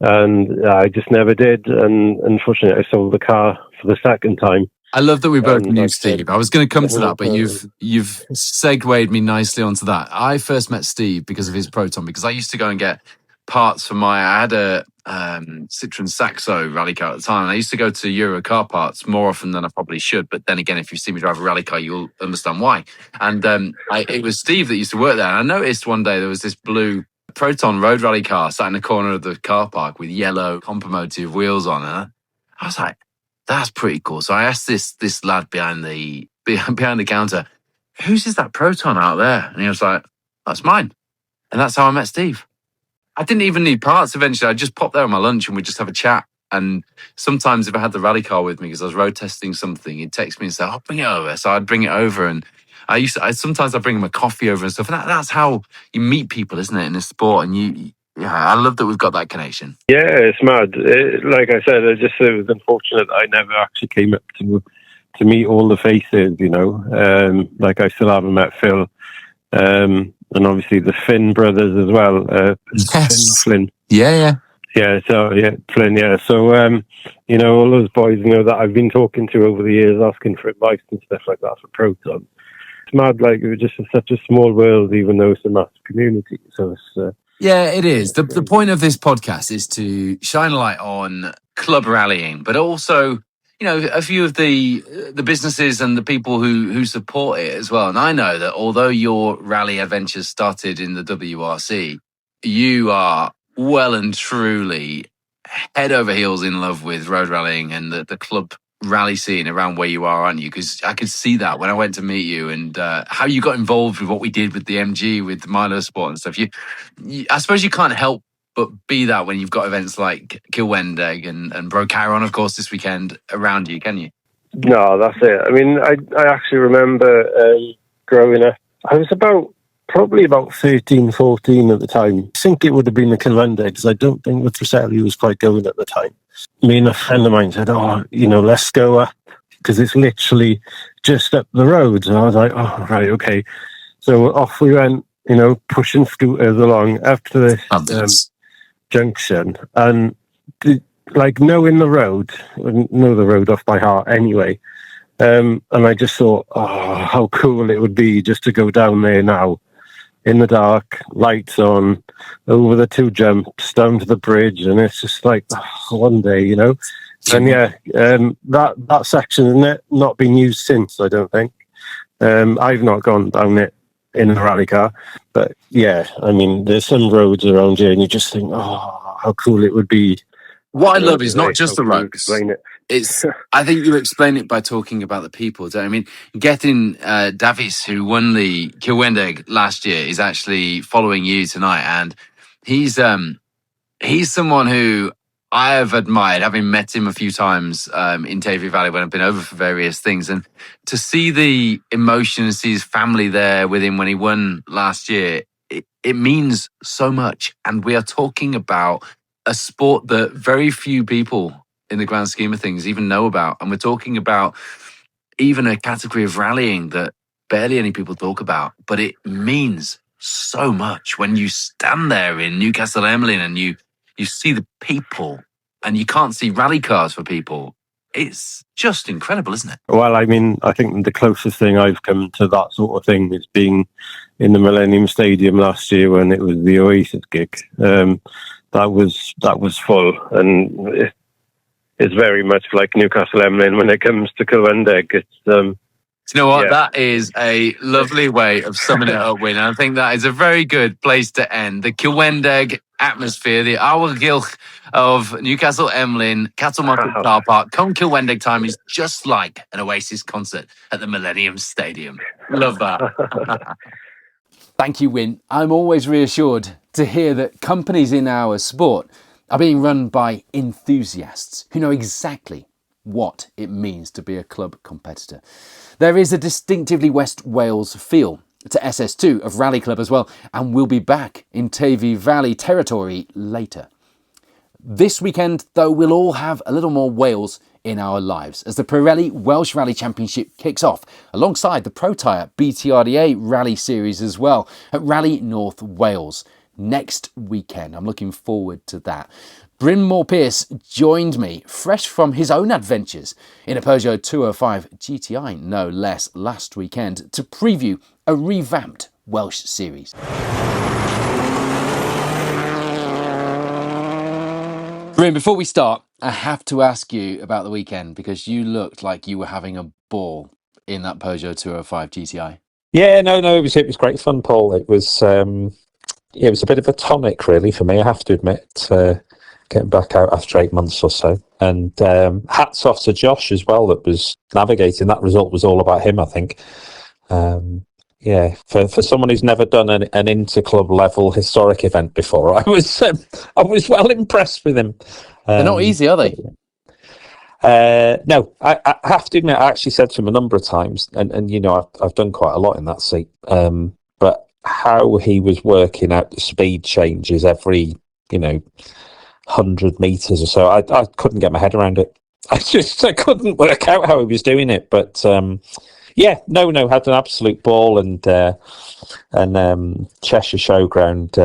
And I just never did. And unfortunately, I sold the car for the second time. I love that we both knew Steve. I was going to come to that, but you've segued me nicely onto that. I first met Steve because of his Proton, because I used to go and get parts for I had a Citroen Saxo rally car at the time, and I used to go to Euro car parts more often than I probably should. But then again, if you see me drive a rally car, you'll understand why. And it was Steve that used to work there. And I noticed one day there was this blue Proton road rally car sat in the corner of the car park with yellow comp-motive wheels on it. I was like, that's pretty cool. So I asked this lad behind the counter, whose is that Proton out there? And he was like, that's mine. And that's how I met Steve. I didn't even need parts eventually. I'd just pop there on my lunch and we'd just have a chat. And sometimes if I had the rally car with me because I was road testing something, he'd text me and say, "I'll bring it over." So I'd bring it over, and sometimes I'd bring him a coffee over and stuff. And that's how you meet people, isn't it, in this sport? And I love that we've got that connection. Yeah, it's mad. Like I said, it was unfortunate that I never actually came up to meet all the faces, you know. Like I still haven't met Phil. And obviously the Finn brothers as well. Yes. Flynn. Yeah. Yeah, Flynn, yeah. So, you know, all those boys, you know, that I've been talking to over the years, asking for advice and stuff like that for Proton. It's mad, like, it was just such a small world, even though it's a massive community. So it's... Yeah, it is. The point of this podcast is to shine a light on club rallying, but also, you know, a few of the businesses and the people who support it as well. And I know that although your rally adventures started in the WRC, you are well and truly head over heels in love with road rallying and the club rally scene around where you are, aren't you? Because I could see that when I went to meet you and how you got involved with what we did with the MG, with the Milo Sport and stuff. I suppose you can't help but be that when you've got events like 𝘊𝘭𝘪 and Bro Chiron, of course, this weekend around you, can you? No, that's it. I mean, I actually remember growing up, I was probably about 13, 14 at the time. I think it would have been the 𝘊𝘭𝘪 because I don't think Rosselli was quite going at the time. Me and a friend of mine said, you know, let's go up because it's literally just up the road. And I was like, oh, right, okay. So off we went, you know, pushing scooters along up to this junction and like knowing the road, know the road off by heart anyway. And I just thought, how cool it would be just to go down there now. In the dark, lights on, over the 2 jumps, down to the bridge, and it's just like one day, you know. And that section has not been used since, I don't think. I've not gone down it in a rally car, but yeah, I mean, there's some roads around here, and you just think, how cool it would be. What I love is not just the roads. It's. I think you explain it by talking about the people. I mean, Gethin Dafis, who won the 𝘊𝘭𝘪 last year, is actually following you tonight, and he's someone who I have admired, having met him a few times in Tavy Valley when I've been over for various things, and to see the emotion and see his family there with him when he won last year, it means so much. And we are talking about a sport that very few people in the grand scheme of things even know about. And we're talking about even a category of rallying that barely any people talk about, but it means so much when you stand there in Newcastle Emlyn and you see the people and you can't see rally cars for people. It's just incredible, isn't it? Well, I mean, I think the closest thing I've come to that sort of thing is being in the Millennium Stadium last year when it was the Oasis gig. That was full, and it's very much like Newcastle Emlyn when it comes to 𝘊𝘭𝘪. It's you know what? Yeah. That is a lovely way of summing it up, Wyn. I think that is a very good place to end. The 𝘊𝘭𝘪 atmosphere, the Ábhar Ghaelch of Newcastle Emlyn, Cattle Market Car Park. Come 𝘊𝘭𝘪 time is just like an Oasis concert at the Millennium Stadium. Love that. Thank you, Wyn. I'm always reassured to hear that companies in our sport are being run by enthusiasts who know exactly what it means to be a club competitor. There is a distinctively West Wales feel to SS2 of Rally Club as well, and we'll be back in Tavy Valley territory later. This weekend, though, we'll all have a little more Wales in our lives as the Pirelli Welsh Rally Championship kicks off alongside the Pro Tyre BTRDA Rally Series as well at Rally North Wales next weekend. I'm looking forward to that. Brynmor Pierce joined me fresh from his own adventures in a Peugeot 205 GTI, no less, last weekend to preview a revamped Welsh series. Bryn, before we start, I have to ask you about the weekend because you looked like you were having a ball in that Peugeot 205 GTI. Yeah, no, it was great fun, Paul. It was a bit of a tonic, really, for me, I have to admit, getting back out after 8 months or so. And hats off to Josh as well, that was navigating. That result was all about him, I think. For someone who's never done an inter-club level historic event before, I was well impressed with him. They're not easy, are they? No, I have to admit, I actually said to him a number of times, and you know, I've done quite a lot in that seat, but how he was working out the speed changes every 100 meters or so. I couldn't get my head around it. I couldn't work out how he was doing it. But had an absolute ball, and Cheshire Showground,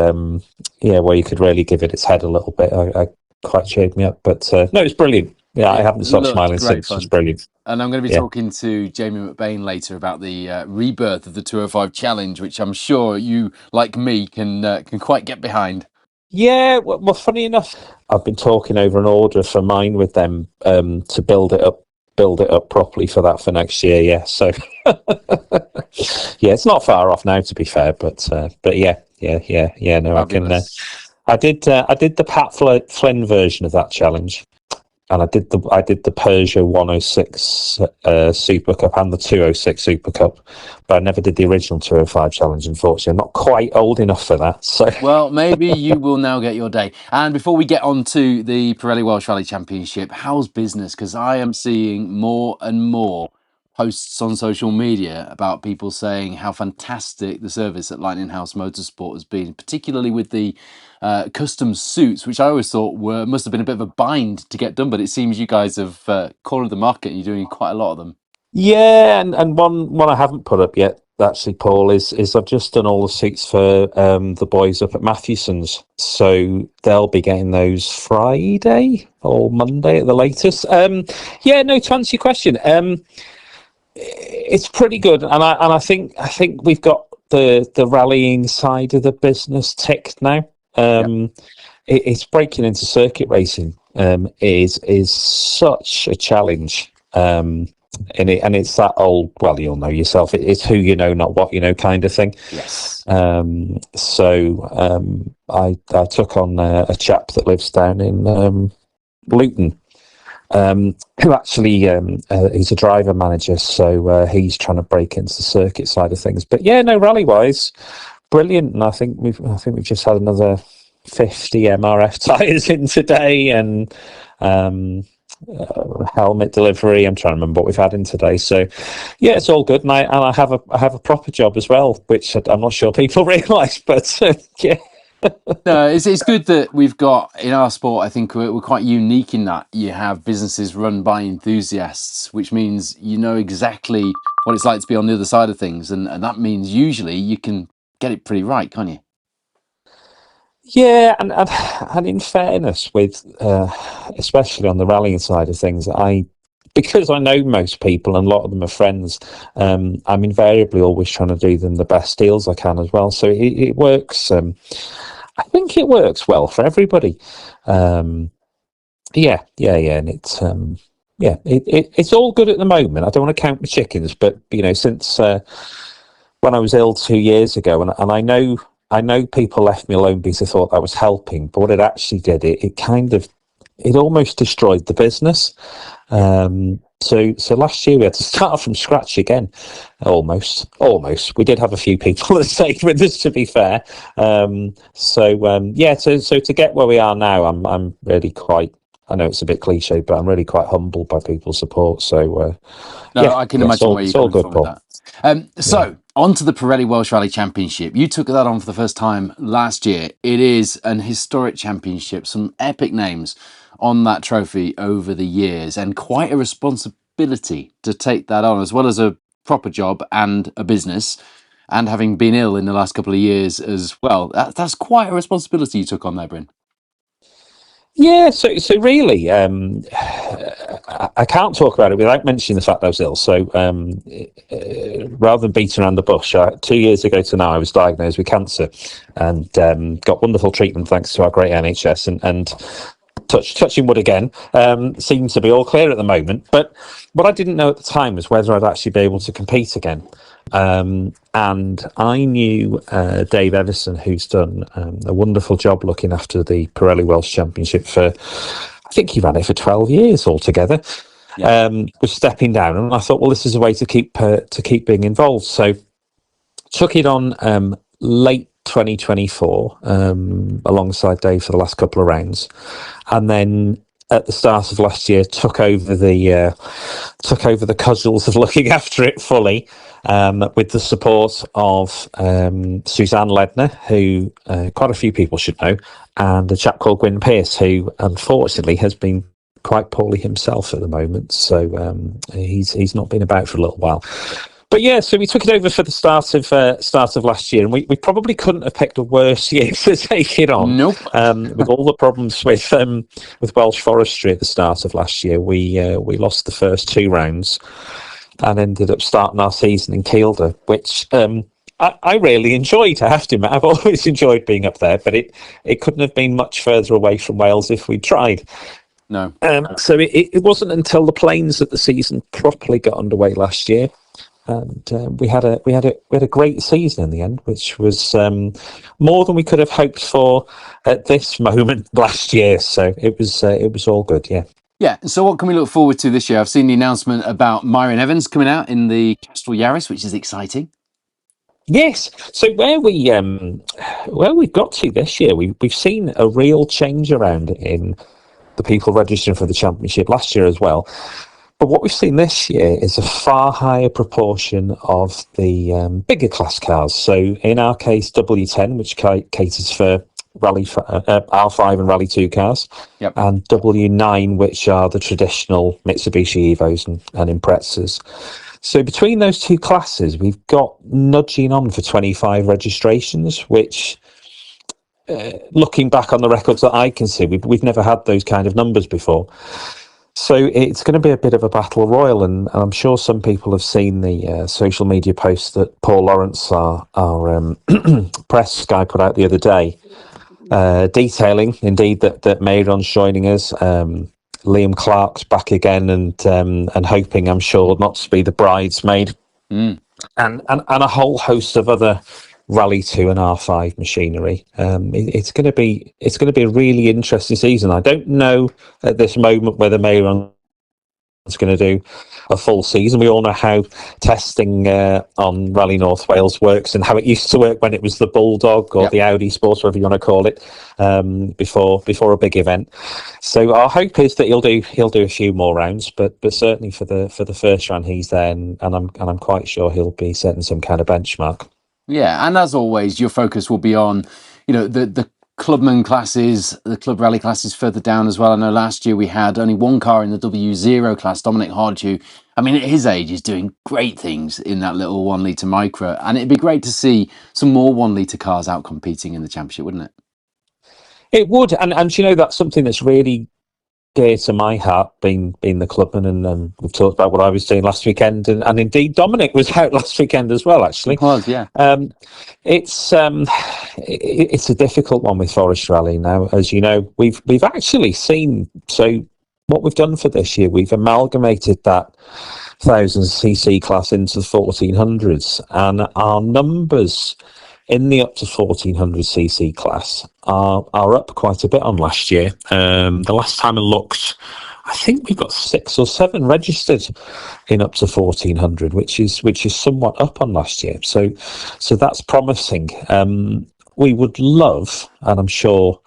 where you could really give it its head a little bit. I quite cheered me up, but no, it's brilliant. Yeah, I haven't stopped smiling since. It was brilliant. And I'm going to be talking to Jamie McBain later about the rebirth of the 205 Challenge, which I'm sure you, like me, can quite get behind. Yeah, well, funny enough, I've been talking over an order for mine with them to build it up properly for next year. Yeah, so it's not far off now, to be fair, but yeah. No, fabulous. I did the Pat Flynn version of that challenge. And I did the Peugeot 106 Super Cup and the 206 Super Cup, but I never did the original 205 challenge. Unfortunately, I'm not quite old enough for that. So, well, maybe you will now get your day. And before we get on to the Pirelli Welsh Rally Championship, how's business? Because I am seeing more and more posts on social media about people saying how fantastic the service at Lightning House Motorsport has been, particularly with the custom suits, which I always thought must have been a bit of a bind to get done, but it seems you guys have cornered the market and you're doing quite a lot of them. Yeah, and one I haven't put up yet, actually, Paul, is I've just done all the suits for the boys up at Matthewson's, so they'll be getting those Friday or Monday at the latest. To answer your question, it's pretty good, and I think we've got the rallying side of the business ticked now. It's breaking into circuit racing is such a challenge, and it's that old, well, you'll know yourself, it's who you know, not what you know kind of thing. Yes. I took on a chap that lives down in Luton, who actually he's a driver manager, so he's trying to break into the circuit side of things. But rally wise, brilliant. And I think we've just had another 50 MRF tyres in today, and helmet delivery. I'm trying to remember what we've had in today. So it's all good. And I have a proper job as well, which I'm not sure people realise, but yeah. No, it's good that we've got in our sport. I think we're quite unique in that you have businesses run by enthusiasts, which means you know exactly what it's like to be on the other side of things, and that means usually you can get it pretty right, can't you? Yeah, and in fairness, with especially on the rallying side of things, because I know most people and a lot of them are friends, I'm invariably always trying to do them the best deals I can as well. So it works. I think it works well for everybody. And it's it's all good at the moment. I don't want to count my chickens, but since when I was ill 2 years ago, and I know people left me alone because they thought I was helping, but what it actually did, it almost destroyed the business. So last year we had to start from scratch again, almost. We did have a few people that stayed with us, to be fair. So to get where we are now, I'm really quite. I know it's a bit cliche, but I'm really quite humbled by people's support. So I can imagine where you're coming from with that. So on to the Pirelli Welsh Rally Championship. You took that on for the first time last year. It is an historic championship. Some epic names on that trophy over the years, and quite a responsibility to take that on, as well as a proper job and a business, and having been ill in the last couple of years as well. That's quite a responsibility you took on there, Bryn. Yeah, so really, I can't talk about it without mentioning the fact I was ill. So rather than beating around the bush, 2 years ago to now, I was diagnosed with cancer and got wonderful treatment thanks to our great NHS, and touching wood again, seems to be all clear at the moment. But what I didn't know at the time was whether I'd actually be able to compete again. And I knew Dave Everson, who's done a wonderful job looking after the Pirelli Welsh Championship for, I think he ran it for 12 years altogether, was stepping down. And I thought, well, this is a way to keep being involved. So took it on late 2024 alongside Dave for the last couple of rounds, and then at the start of last year took over the cudgels of looking after it fully, with the support of Suzanne Ledner, who quite a few people should know, and a chap called 𝘔𝘋𝘈, who unfortunately has been quite poorly himself at the moment. So he's not been about for a little while. But yeah, so we took it over for the start of last year, and we probably couldn't have picked a worse year to take it on. Nope. With all the problems with Welsh Forestry at the start of last year, we lost the first 2 rounds and ended up starting our season in 𝘊𝘪𝘭𝘭𝘺, which I really enjoyed. I have to admit, I've always enjoyed being up there, but it couldn't have been much further away from Wales if we tried. No. So it wasn't until the plains that the season properly got underway last year. And we had a great season in the end, which was more than we could have hoped for at this moment last year. So it was all good, yeah. Yeah. So what can we look forward to this year? I've seen the announcement about Myron Evans coming out in the Castrol Yaris, which is exciting. Yes. So where we've got to this year, we've seen a real change around in the people registering for the championship last year as well. But what we've seen this year is a far higher proportion of the bigger class cars. So in our case, W10, which caters for Rally R5 and Rally 2 cars, yep, and W9, which are the traditional Mitsubishi Evos and Imprezas. So between those 2 classes, we've got nudging on for 25 registrations, which, looking back on the records that I can see, we've never had those kind of numbers before. So it's going to be a bit of a battle royal, and I'm sure some people have seen the social media posts that Paul Lawrence, our press guy, put out the other day, detailing indeed that Meyron's joining us. Liam Clark's back again, and hoping, I'm sure, not to be the bridesmaid, and a whole host of other Rally 2 and R5 machinery. It's going to be a really interesting season. I don't know at this moment whether Meyron's going to do a full season. We all know how testing on Rally North Wales works, and how it used to work when it was the Bulldog or the Audi Sports, whatever you want to call it, before a big event. So our hope is that he'll do a few more rounds, but certainly for the first round he's there, and I'm quite sure he'll be setting some kind of benchmark. Yeah, and as always, your focus will be on, the clubman classes, the club rally classes further down as well. I know last year we had only 1 car in the W0 class, Dominic Hardju. I mean, at his age, he's doing great things in that little 1 litre micro, and it'd be great to see some more 1 litre cars out competing in the championship, wouldn't it? It would, and that's something that's really dear to my heart, being the clubman, and we've talked about what I was doing last weekend, and indeed Dominic was out last weekend as well, actually. It was, yeah. It's a difficult one with Forest Rally now. As you know, we've actually seen, so what we've done for this year, we've amalgamated that 1000cc class into the 1400s, and our numbers in the up to 1400cc class are up quite a bit on last year. The last time I looked, I think we've got 6 or 7 registered in up to 1400, which is somewhat up on last year. So that's promising. We would love, and I'm sure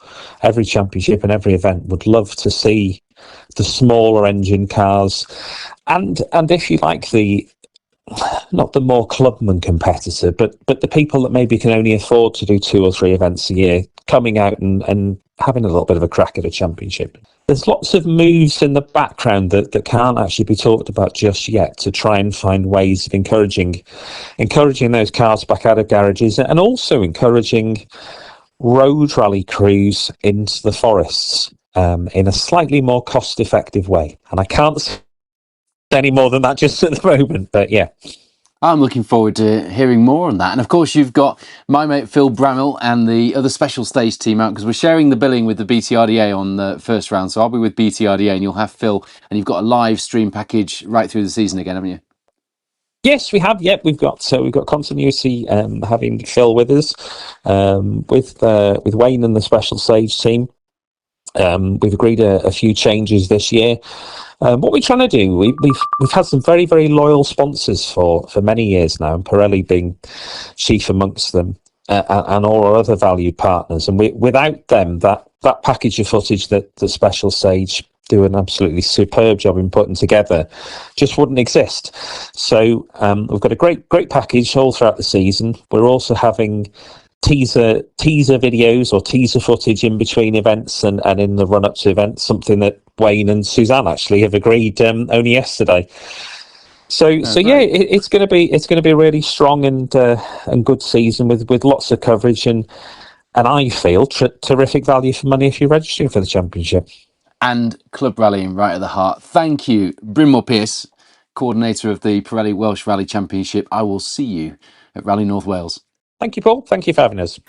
every championship and every event would love to see the smaller engine cars, and if you like, not the more clubman competitor, but the people that maybe can only afford to do 2 or 3 events a year, coming out and having a little bit of a crack at a championship. There's lots of moves in the background that can't actually be talked about just yet, to try and find ways of encouraging those cars back out of garages, and also encouraging road rally crews into the forests in a slightly more cost-effective way. And I can't say any more than that just at the moment, but yeah. I'm looking forward to hearing more on that. And of course, you've got my mate Phil Bramall and the other special stage team out, because we're sharing the billing with the BTRDA on the first round. So I'll be with BTRDA and you'll have Phil, and you've got a live stream package right through the season again, haven't you? Yes, we have. Yep, we've got continuity, having Phil with us, with Wayne and the special stage team. We've agreed a few changes this year. What we're trying to do, we've had some very, very loyal sponsors for many years now, and Pirelli being chief amongst them, and all our other valued partners. And without them, that package of footage that the special stage do an absolutely superb job in putting together, just wouldn't exist. So we've got a great package all throughout the season. We're also having teaser videos or teaser footage in between events and in the run up to events, something that Wayne and Suzanne actually have agreed only yesterday. So yeah, it's going to be a really strong and good season with lots of coverage and I feel terrific value for money if you're registering for the championship. And club rallying right at the heart. Thank you, Brynmor Pierce, coordinator of the Pirelli Welsh Rally Championship. I will see you at Rally North Wales. Thank you, Paul. Thank you for having us.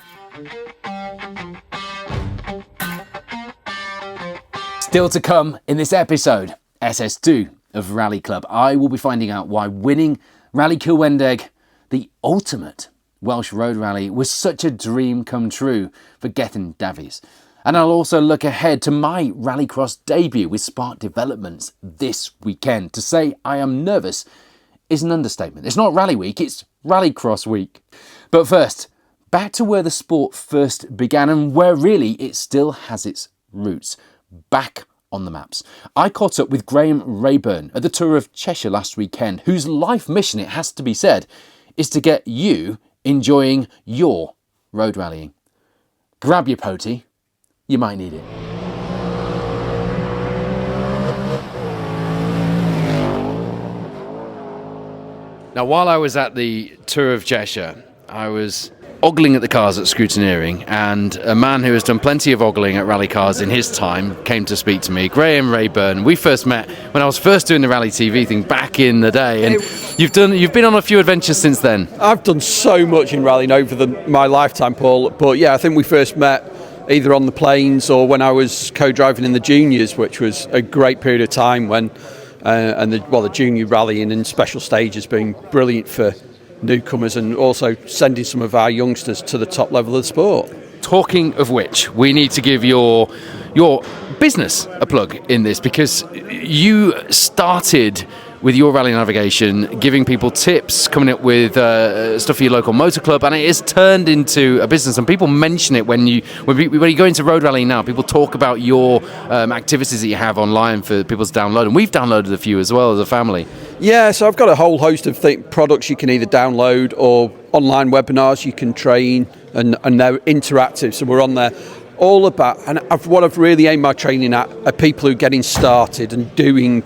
Still to come in this episode, SS2 of Rally Club. I will be finding out why winning Rally 𝘊𝘭𝘪, the ultimate Welsh road rally, was such a dream come true for Gethin Dafis. And I'll also look ahead to my rallycross debut with Spark Developments this weekend. To say I am nervous is an understatement. It's not Rally Week, it's Rallycross Week. But first, back to where the sport first began and where really it still has its roots. Back on the maps. I caught up with Graham Raeburn at the Tour of Cheshire last weekend, whose life mission, it has to be said, is to get you enjoying your road rallying. Grab your potty, you might need it. Now, while I was at the Tour of Cheshire, I was ogling at the cars at scrutineering, and a man who has done plenty of ogling at rally cars in his time came to speak to me. Graham Raeburn. We first met when I was first doing the Rally TV thing back in the day, and you've been on a few adventures since then. I've done so much in rallying over my lifetime, Paul. But yeah, I think we first met either on the plains or when I was co-driving in the juniors, which was a great period of time when the junior rallying and special stage has been brilliant for newcomers and also sending some of our youngsters to the top level of the sport. Talking of which, we need to give your business a plug in this, because you started with your rally navigation, giving people tips, coming up with stuff for your local motor club, and it has turned into a business. And people mention it when you go into road rallying now. People talk about your activities that you have online for people to download, and we've downloaded a few as well as a family. Yeah, so I've got a whole host of products you can either download or online webinars you can train, and they're interactive, so we're on there. All about, and what I've really aimed my training at are people who are getting started and doing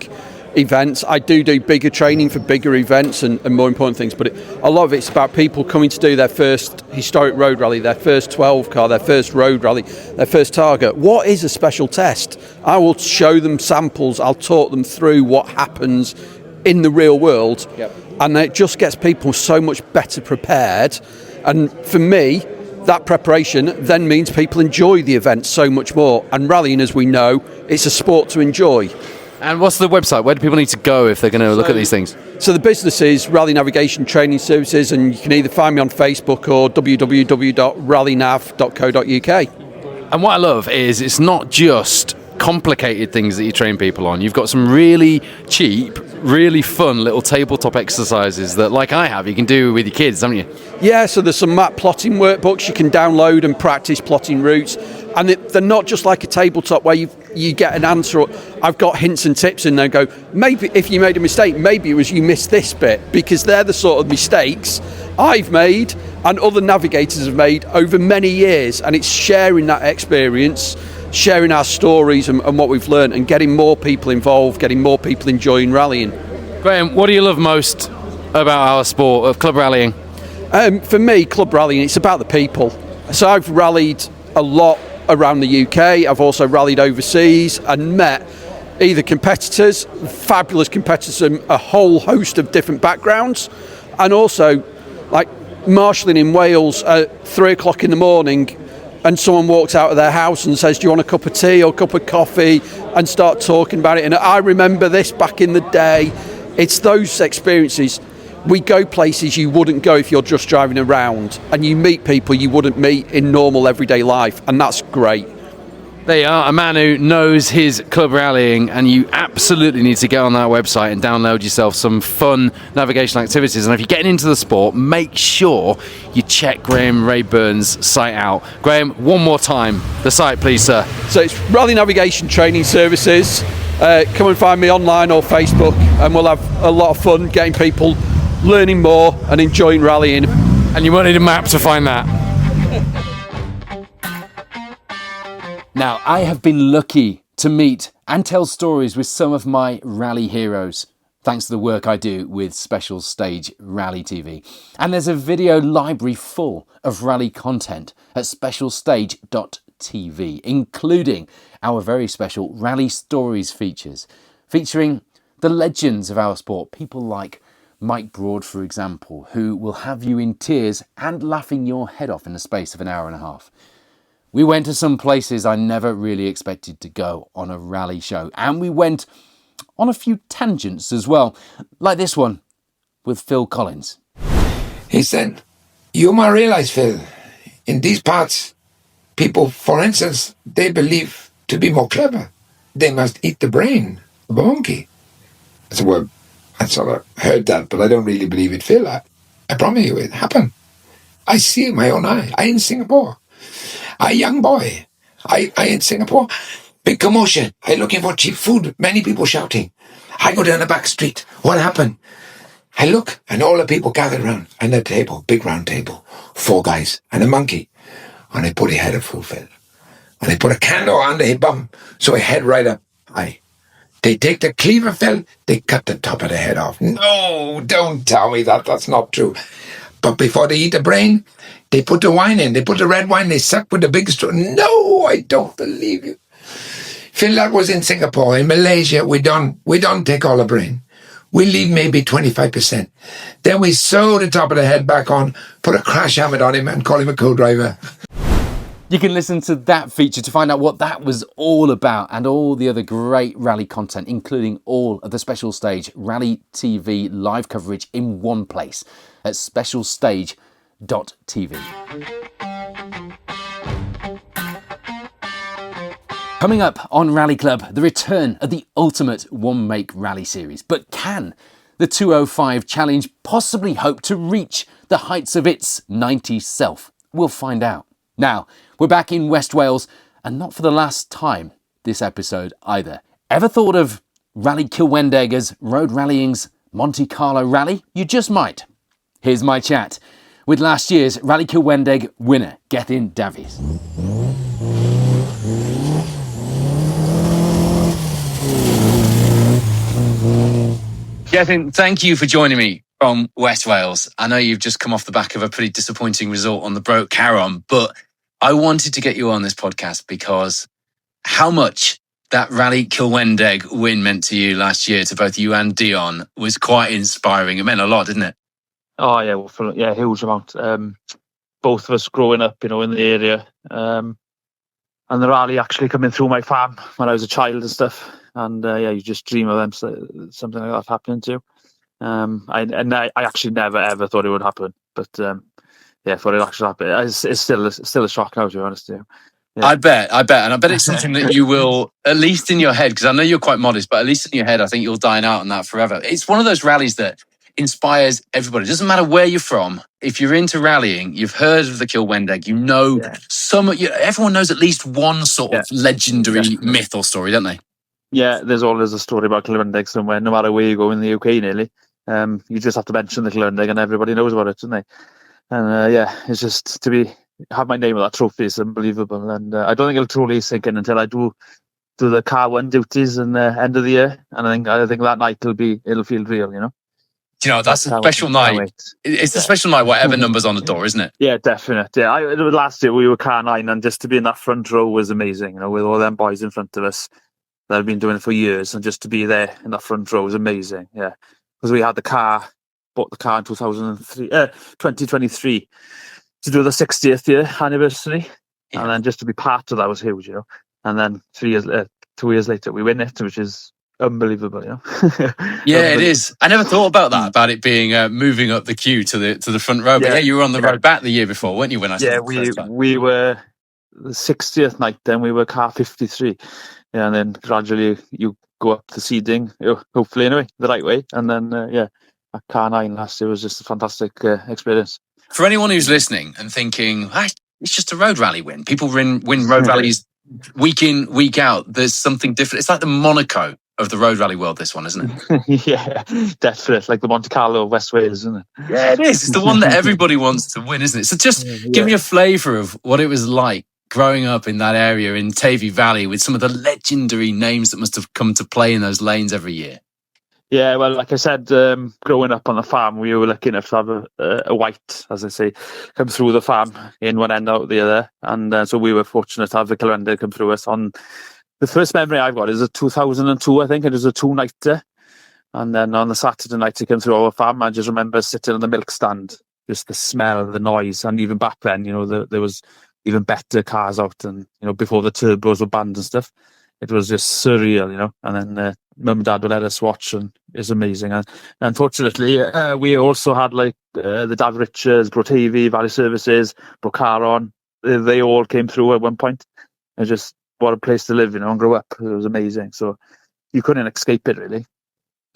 events. I do bigger training for bigger events and more important things, but a lot of it's about people coming to do their first historic road rally, their first 12 car, their first road rally, their first target. What is a special test? I will show them samples, I'll talk them through what happens in the real world, and it just gets people so much better prepared. And for me, that preparation then means people enjoy the event so much more. And rallying, as we know, it's a sport to enjoy. And what's the website? Where do people need to go if they're going to look at these things? So the business is Rally Navigation Training Services, and you can either find me on Facebook or www.rallynav.co.uk. And what I love is it's not just complicated things that you train people on. You've got some really cheap, really fun little tabletop exercises that, like I have, you can do with your kids, haven't you? Yeah, so there's some map plotting workbooks you can download and practice plotting routes. And they're not just like a tabletop where you get an answer. I've got hints and tips in there. Go, maybe if you made a mistake, maybe it was you missed this bit, because they're the sort of mistakes I've made and other navigators have made over many years. And it's sharing that experience, sharing our stories and what we've learned, and getting more people involved, getting more people enjoying rallying. Graham, what do you love most about our sport of club rallying? For me, club rallying, it's about the people. So I've rallied a lot around the UK. I've also rallied overseas and met either competitors, fabulous competitors, and a whole host of different backgrounds, and also like marshalling in Wales at 3 o'clock in the morning, and someone walks out of their house and says, do you want a cup of tea or a cup of coffee, and start talking about it. And I remember this back in the day. It's those experiences. We go places you wouldn't go if you're just driving around, and you meet people you wouldn't meet in normal everyday life, and that's great. There you are, a man who knows his club rallying, and you absolutely need to get on that website and download yourself some fun navigational activities. And if you're getting into the sport, make sure you check Graham Raeburn's site out. Graham, one more time, the site please, sir. So it's Rally Navigation Training Services. Come and find me online or Facebook, and we'll have a lot of fun getting people learning more and enjoying rallying. And you won't need a map to find that. Now, I have been lucky to meet and tell stories with some of my rally heroes, thanks to the work I do with Special Stage Rally TV. And there's a video library full of rally content at specialstage.tv, including our very special Rally Stories features, featuring the legends of our sport, people like Mike Broad, for example, who will have you in tears and laughing your head off in the space of an hour and a half. We went to some places I never really expected to go on a rally show, and we went on a few tangents as well, like this one with Phil Collins. He said, "You might realize, Phil, in these parts, people, for instance, they believe to be more clever, they must eat the brain of a monkey." I said, "Well, I sort of heard that, but I don't really believe it, Phil. I promise you it happened. I see it with my own eye. I in Singapore. A young boy. I in Singapore. Big commotion. I looking for cheap food. Many people shouting. I go down the back street. What happened? I look, and all the people gathered around. And a table, big round table. 4 guys and a monkey. And they put a head of food, Phil. And they put a candle under his bum, so he head right up. They take the cleaver, Phil. They cut the top of the head off. No, don't tell me that. That's not true. But before they eat the brain, they put the wine in. They put the red wine. They suck with the big straw. No, I don't believe you. Phil, that was in Singapore. In Malaysia, we don't take all the brain. We leave maybe 25%. Then we sew the top of the head back on, put a crash helmet on him, and call him a co-driver. You can listen to that feature to find out what that was all about, and all the other great rally content, including all of the Special Stage Rally TV live coverage in one place at specialstage.tv. Coming up on Rally Club, the return of the ultimate one-make rally series. But can the 205 Challenge possibly hope to reach the heights of its 90s self? We'll find out. Now, we're back in West Wales, and not for the last time this episode either. Ever thought of Rally 𝘊𝘭𝘪's road rallying's Monte Carlo Rally? You just might. Here's my chat with last year's Rally 𝘊𝘭𝘪 winner, Gethin Dafis. Gethin, thank you for joining me from West Wales. I know you've just come off the back of a pretty disappointing result on the Broke Carron, but I wanted to get you on this podcast because how much that Rally 𝘊𝘭𝘪 win meant to you last year, to both you and Dion, was quite inspiring. It meant a lot, didn't it? Oh yeah, well, huge amount. Both of us growing up, in the area, and the rally actually coming through my farm when I was a child and stuff. And you just dream of them, something like that happening to you. I actually never ever thought it would happen, but for it actually happened. It's still a shock now, to be honest with you. Yeah. I bet, and I bet it's something that you will, at least in your head, because I know you're quite modest, but at least in your head, I think you'll dine out on that forever. It's one of those rallies that inspires everybody. It doesn't matter where you're from. If you're into rallying, you've heard of the 𝘊𝘭𝘪. Everyone knows at least one sort of legendary myth or story, don't they? Yeah, there's always a story about 𝘊𝘭𝘪 somewhere, no matter where you go in the UK, nearly. You just have to mention the 𝘊𝘭𝘪 and everybody knows about it, don't they? And it's just have my name on that trophy is unbelievable. And I don't think it'll truly sink in until I do the car 1 duties in the end of the year. And I think that night it'll feel real, That's a special night. It's a special night, whatever number's on the door, isn't it? Yeah, definitely. Yeah, last year we were car 9, and just to be in that front row was amazing. with all them boys in front of us that have been doing it for years, and just to be there in that front row was amazing. Yeah, because we had bought the car in 2023 to do the 60th year anniversary, and then just to be part of that was huge, And then 2 years later we win it, which is unbelievable, Yeah, it is. I never thought about that, about it being moving up the queue to the front row. But you were on the road back the year before, weren't you? When I we were the 60th night, then we were car 53. Yeah, and then gradually you go up the seeding, hopefully anyway, the right way. And then, at car 9 last year was just a fantastic experience. For anyone who's listening and thinking, it's just a road rally win. People win road rallies week in, week out. There's something different. It's like the Monaco of the road rally world, this one, isn't it? Yeah, definitely. Like the Monte Carlo of West Wales, isn't it? Yeah, it is. It's the one that everybody wants to win, isn't it? So just give me a flavour of what it was like growing up in that area in Tavy Valley with some of the legendary names that must have come to play in those lanes every year. Yeah, well, like I said, growing up on the farm, we were lucky enough to have a white, as I say, come through the farm in one end out the other. And so we were fortunate to have the 𝘊𝘭𝘭𝘭 come through us. On the first memory I've got is a 2002, I think. It was a 2-nighter. And then on the Saturday night, it came through our farm. I just remember sitting on the milk stand, just the smell, the noise. And even back then, there was even better cars out and, before the turbos were banned and stuff. It was just surreal, and then mum and dad would let us watch and it's amazing. And unfortunately, we also had the Dafis, 𝘊𝘭𝘆, Valley Services, Brocaron. They all came through at one point. And just what a place to live, and grow up. It was amazing. So you couldn't escape it, really.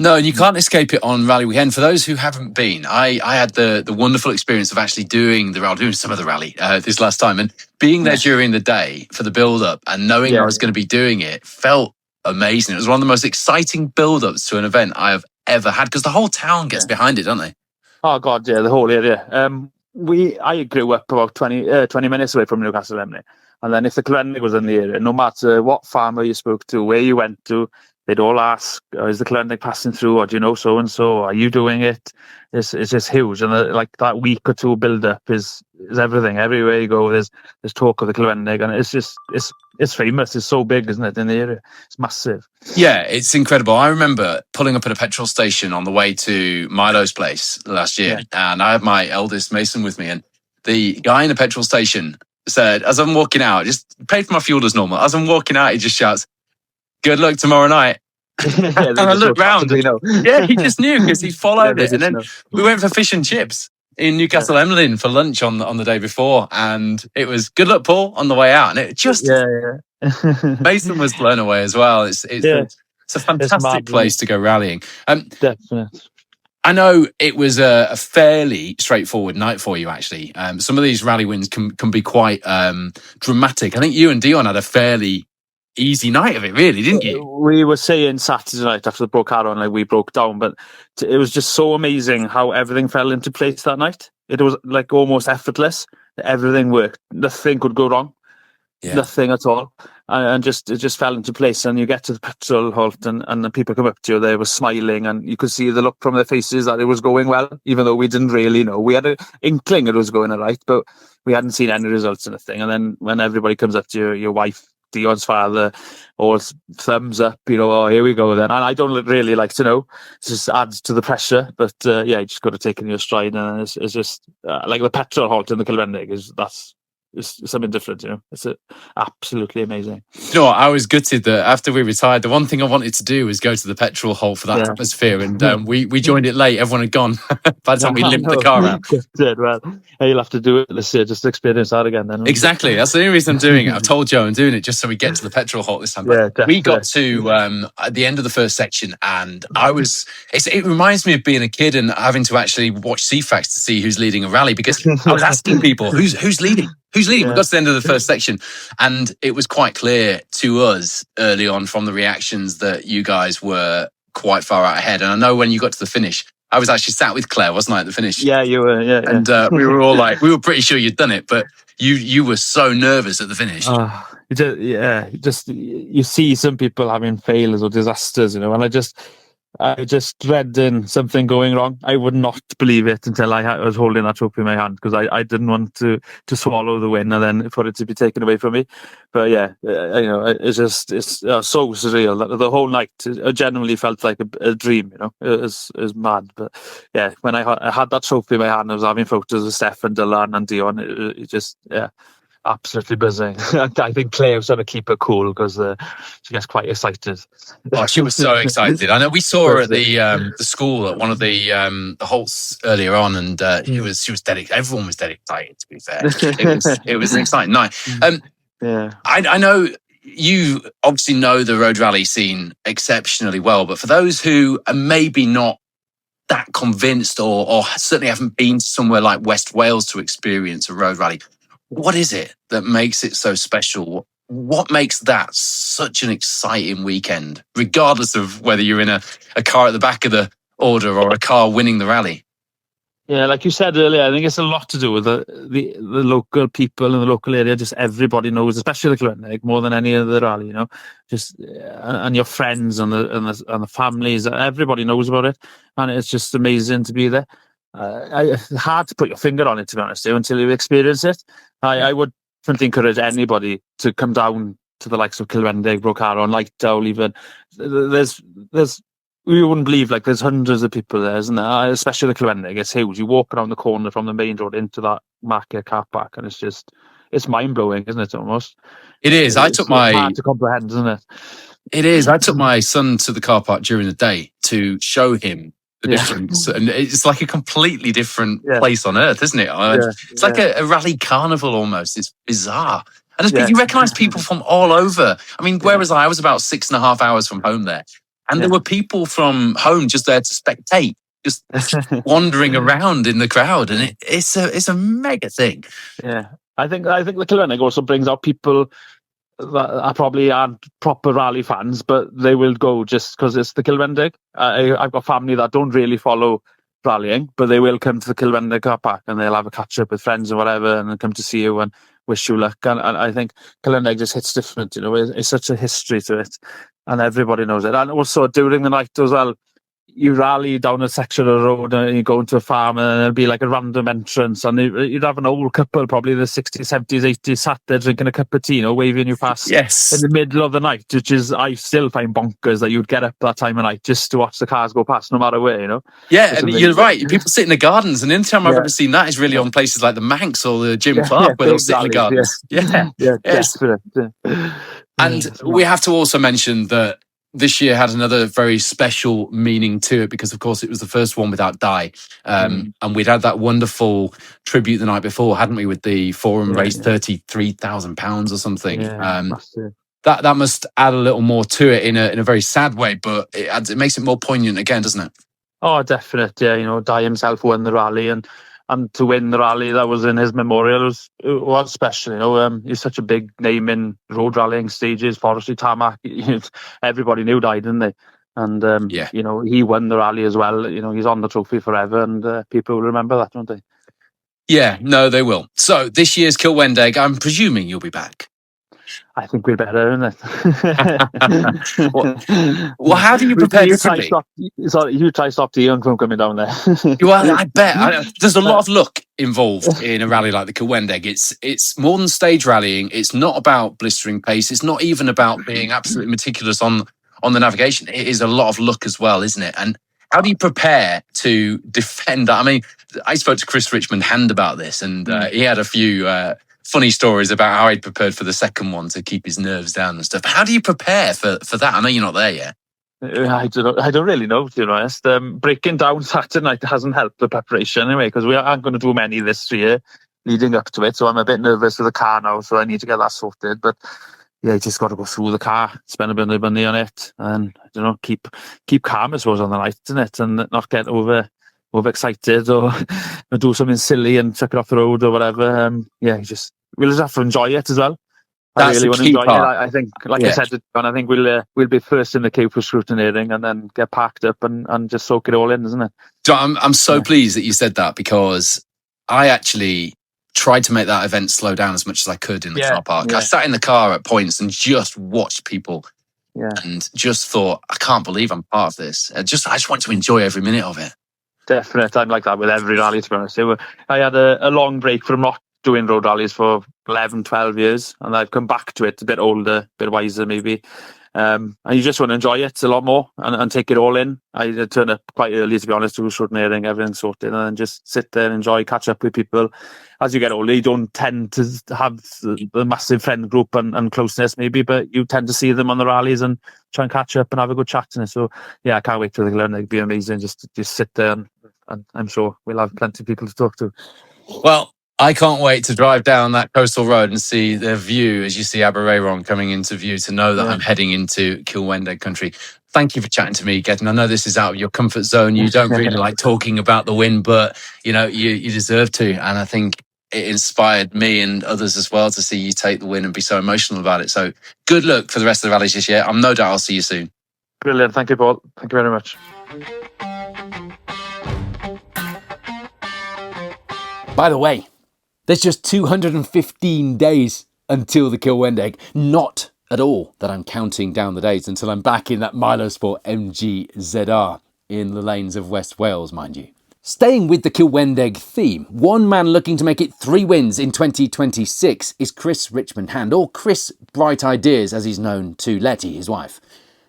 No, and you can't escape it on rally weekend. For those who haven't been, I had the wonderful experience of actually doing some of the rally this last time, and being there during the day for the build-up and knowing I was going to be doing it felt amazing. It was one of the most exciting build-ups to an event I have ever had, because the whole town gets behind it, don't they? Oh, God, yeah, the whole area. I grew up about 20 minutes away from Newcastle Emley, and then if the 𝘊𝘭𝘭𝘭 was in the area, no matter what farmer you spoke to, where you went to, they'd all ask, is the 𝘊𝘭𝘭𝘭 passing through, or do you know so-and-so, are you doing it? It's just huge. And that week or two build-up is everything. Everywhere you go, there's talk of the 𝘊𝘭𝘭𝘭, and it's just, it's famous. It's so big, isn't it, in the area? It's massive. Yeah, it's incredible. I remember pulling up at a petrol station on the way to Milo's place last year, and I had my eldest Mason with me, and the guy in the petrol station said, as I'm walking out, just paid for my fuel as normal. As I'm walking out, he just shouts, "Good luck tomorrow night." And I looked round. Yeah, he just knew because he followed it. And then we went for fish and chips in Newcastle Emlyn for lunch on the day before, and it was "Good luck, Paul" on the way out. And it just Mason was blown away as well. It's a fantastic place to go rallying. Definitely. I know it was a fairly straightforward night for you, actually. Some of these rally wins can be quite dramatic. I think you and Dion had a fairly easy night of it, really, didn't you? We were saying Saturday night after the Brocaron, we broke down, but it was just so amazing how everything fell into place that night. It was almost effortless. Everything worked. Nothing could go wrong. Nothing at all. And it just fell into place. And you get to the petrol halt and the people come up to you, they were smiling, and you could see the look from their faces that it was going well, even though we didn't really know. We had an inkling it was going all right, but we hadn't seen any results or anything. And then when everybody comes up to you, your wife, Dion's father, all thumbs up, oh, here we go then. And I don't really like to know. It just adds to the pressure. But you just got to take it in your stride. And it's just like the petrol halt in the 𝘊𝘭𝘭𝘭 it's something different, It's absolutely amazing. You know what? I was gutted that after we retired, the one thing I wanted to do was go to the petrol halt for that atmosphere, and we joined it late. Everyone had gone by the time we limped the car out. Well, you'll have to do it this year, just to experience that again then. Exactly. That's the only reason I'm doing it. I've told Joe I'm doing it just so we get to the petrol halt this time. But we got to at the end of the first section, and it reminds me of being a kid and having to actually watch CFAX to see who's leading a rally, because I was asking people, who's leading? Who's leading? We got to the end of the first section, and it was quite clear to us early on from the reactions that you guys were quite far out ahead. And I know when you got to the finish, I was actually sat with Claire, wasn't I, at the finish? Yeah, you were. Yeah, and we were all we were pretty sure you'd done it, but you were so nervous at the finish. You see some people having failures or disasters, and I just dreading something going wrong. I would not believe it until I was holding that trophy in my hand, because I didn't want to swallow the win and then for it to be taken away from me. But it's so surreal that the whole night it genuinely felt like a dream. It was mad. But when I had that trophy in my hand, I was having photos of Steph and Dolan and Dion. It just absolutely buzzing. I think Claire was trying to keep her cool because she gets quite excited. Oh, she was so excited. I know we saw her at the school at one of the halts earlier on, and she was dedicated. Everyone was dead excited. To be fair, it was an exciting night. Yeah. I know you obviously know the road rally scene exceptionally well, but for those who are maybe not that convinced or certainly haven't been to somewhere like West Wales to experience a road rally, what is it that makes it so special? What makes that such an exciting weekend, regardless of whether you're in a car at the back of the order or a car winning the rally? Yeah, like you said earlier, I think it's a lot to do with the local people in the local area. Just everybody knows, especially the 𝘊𝘭𝘆 more than any other rally. You know, just and your friends and the families. Everybody knows about it, and it's just amazing to be there. It's hard to put your finger on it, to be honest, until you experience it. I would encourage anybody to come down to the likes of 𝘊𝘆, Brocarron, Lightdown, even. There's you wouldn't believe, like, there's hundreds of people there, isn't there? Especially the 𝘊𝘆. It's huge. You walk around the corner from the main road into that market car park, and it's mind blowing, isn't it? Almost. It is. It's hard to comprehend, isn't it? It is. I took my son to the car park during the day to show him the difference, and it's like a completely different place on earth, isn't it? It's like a rally carnival almost. It's bizarre. And you recognise people from all over. I mean, where was I? I was about 6.5 hours from home there. And there were people from home just there to spectate, just wandering around in the crowd, and it's a mega thing. Yeah, I think the 𝘊𝘆 also brings out people that probably aren't proper rally fans, but they will go just because it's the 𝘊𝘆. I've got family that don't really follow rallying, but they will come to the 𝘊𝘆 car park and they'll have a catch up with friends or whatever, and then come to see you and wish you luck. And I think 𝘊𝘆 just hits different. You know, it's such a history to it. And everybody knows it. And also during the night as well, you rally down a section of the road and you go into a farm and there'll be like a random entrance, and you'd have an old couple, probably the 60s, 70s, 80s, sat there drinking a cup of tea, you know, waving you past in the middle of the night, which is, I still find bonkers that you'd get up that time of night just to watch the cars go past no matter where, you know. Yeah, and you're right. People sit in the gardens, and the only time I've ever seen that is really on places like the Manx or the Jim Clark, where they'll sit in the gardens. And we have to also mention that this year had another very special meaning to it, because, of course, it was the first one without Dai. And we'd had that wonderful tribute the night before, hadn't we, with the forum raised £33,000 or something. That must add a little more to it in a very sad way, but it makes it more poignant again, doesn't it? Oh, definitely. Yeah, you know, Dai himself won the rally, and to win the rally that was in his memorial was special. You know, he's such a big name in road rallying stages, forestry, tarmac. Everybody knew Dai, didn't they? And you know, he won the rally as well. You know, he's on the trophy forever, and people will remember that, won't they? Yeah, no, they will. So this year's 𝘊𝘆, I'm presuming you'll be back. I think we're better, isn't it? well, how do you prepare differently? You try stop the young from coming down there. Well, I bet. There's a lot of luck involved in a rally like the 𝘊𝘆. It's more than stage rallying. It's not about blistering pace. It's not even about being absolutely meticulous on the navigation. It is a lot of luck as well, isn't it? And how do you prepare to defend that? I mean, I spoke to Chris Richmond-Hand about this, and he had a few funny stories about how he'd prepared for the second one to keep his nerves down and stuff. How do you prepare for that? I know you're not there yet. I don't really know, to be honest. Breaking down Saturday night hasn't helped the preparation anyway, because we aren't going to do many this year leading up to it. So I'm a bit nervous with the car now, so I need to get that sorted. But yeah, you just got to go through the car, spend a bit of money on it, and keep calm, I suppose, on the night, isn't it? And not get overexcited or do something silly and chuck it off the road or whatever. We'll just have to enjoy it as well. That's I really want to enjoy part. it. I think, like I said, and I think we'll be first in the queue for scrutineering and then get packed up and just soak it all in, isn't it? I'm so pleased that you said that, because I actually tried to make that event slow down as much as I could in the car park. Yeah. I sat in the car at points and just watched people and just thought, I can't believe I'm part of this. I just want to enjoy every minute of it. Definitely. I'm like that with every rally, to be honest. I had a long break from not doing road rallies for 11, 12 years, and I've come back to it a bit older, a bit wiser maybe. And you just want to enjoy it a lot more and take it all in. I turn up quite early, to be honest, to scrutineering, everything sorted, and then just sit there and enjoy, catch up with people. As you get older, you don't tend to have the massive friend group and closeness maybe, but you tend to see them on the rallies and try and catch up and have a good chat in it. So yeah, I can't wait till the 𝘊𝘆. It'd be amazing just sit there and I'm sure we'll have plenty of people to talk to. Well, I can't wait to drive down that coastal road and see the view as you see 𝘊𝘪𝘀𝘀 coming into view, to know that I'm heading into 𝘊𝘪𝘭𝘺 country. Thank you for chatting to me, Gethin. I know this is out of your comfort zone. You don't really like talking about the win, but you deserve to. And I think it inspired me and others as well to see you take the win and be so emotional about it. So good luck for the rest of the rallies this year. I'm no doubt I'll see you soon. Brilliant. Thank you, Paul. Thank you very much. By the way, there's just 215 days until the 𝘊𝘭𝘺. Not at all that I'm counting down the days until I'm back in that Milosport MGZR in the lanes of West Wales, mind you. Staying with the 𝘊𝘭𝘺 theme, one man looking to make it 3 wins in 2026 is Chris Richmond-Hand, or Chris Bright Ideas as he's known to Letty, his wife.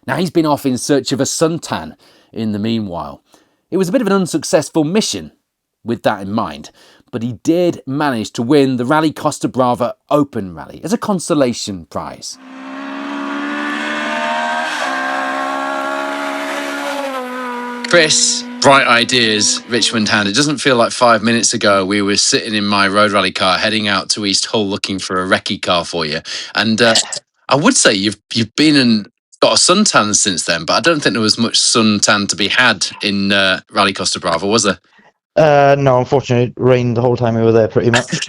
Now, he's been off in search of a suntan in the meanwhile. It was a bit of an unsuccessful mission with that in mind, but he did manage to win the Rally Costa Brava Open Rally as a consolation prize. Chris, Bright Ideas, Richmond-Hand. It doesn't feel like 5 minutes ago we were sitting in my road rally car heading out to East Hull looking for a recce car for you. And I would say you've been and got a suntan since then, but I don't think there was much suntan to be had in Rally Costa Brava, was there? No, unfortunately, it rained the whole time we were there, pretty much.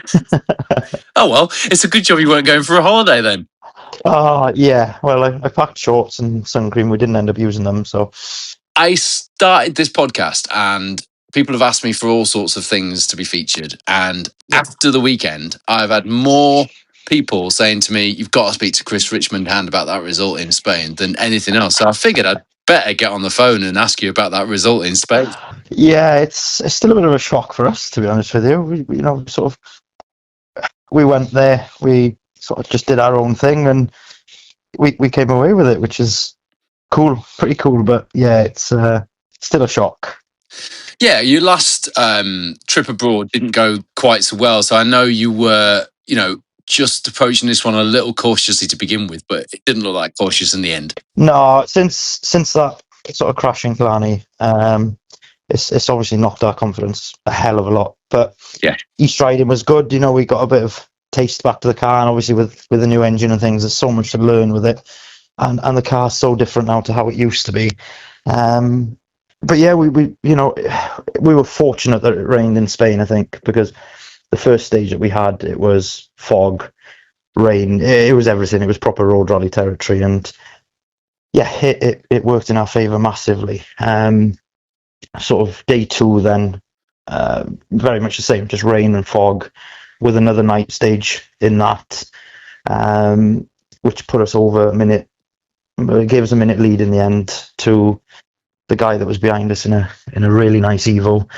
Oh, well, it's a good job you weren't going for a holiday then. Yeah. Well, I packed shorts and sun cream. We didn't end up using them, so... I started this podcast and people have asked me for all sorts of things to be featured. And after the weekend, I've had more people saying to me, you've got to speak to Chris Richmond-Hand about that result in Spain than anything else. So I figured I'd better get on the phone and ask you about that result in Spain. Yeah, it's still a bit of a shock for us, to be honest with you. We went there, we sort of just did our own thing, and we came away with it, which is cool, pretty cool. But yeah, it's still a shock. Yeah, your last trip abroad didn't go quite so well, so I know you were, just approaching this one a little cautiously to begin with, but it didn't look like cautious in the end. No, Since that sort of crash in 𝘊𝘭𝘺, it's obviously knocked our confidence a hell of a lot. But yeah, East riding was good. We got a bit of taste back to the car, and obviously with the new engine and things, there's so much to learn with it, and the car's so different now to how it used to be. But yeah, we were fortunate that it rained in Spain, I think, because the first stage that we had, it was fog, rain, it was everything. It was proper road rally territory, and yeah, it worked in our favour massively. Sort of day 2 then, very much the same, just rain and fog, with another night stage in that, which put us over a minute. It gave us a minute lead in the end to the guy that was behind us in a really nice Evo.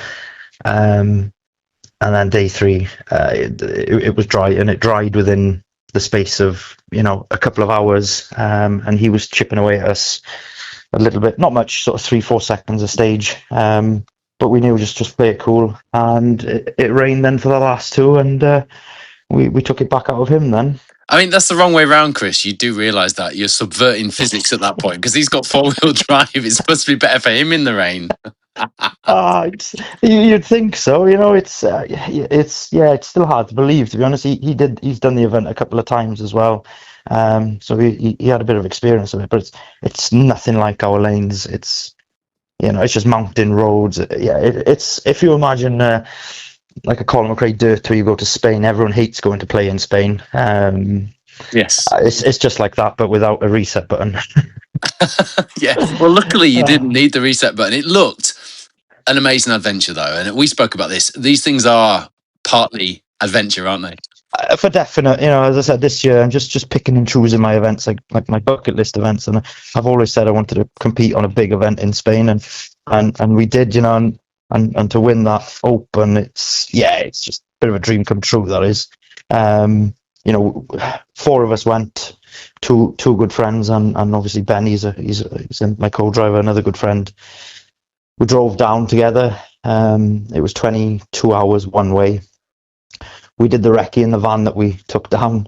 And then day 3, it was dry, and it dried within the space of a couple of hours, and he was chipping away at us a little bit, not much, sort of 3-4 seconds a stage, but we knew just play it cool, and it rained then for the last 2, and we took it back out of him then. I mean, that's the wrong way round, Chris. You do realise that you're subverting physics at that point, because he's got 4-wheel drive. It's supposed to be better for him in the rain. You'd think so. It's still hard to believe, to be honest. He's done the event a couple of times as well, so he had a bit of experience of it. But it's nothing like our lanes. It's just mountain roads. It's if you imagine like a Colin McRae dirt tour, you go to Spain. Everyone hates going to play in Spain. Yes, it's just like that, but without a reset button. Yeah. Well, luckily you didn't need the reset button. It looked an amazing adventure, though, and we spoke about this. These things are partly adventure, aren't they? For definite, as I said, this year I'm just picking and choosing my events, like my bucket list events, and I've always said I wanted to compete on a big event in Spain, and we did, and to win that Open, it's just a bit of a dream come true. That is, 4 of us went, two good friends, and obviously Ben, he's my co-driver, another good friend. We drove down together. It was 22 hours one way. We did the recce in the van that we took down.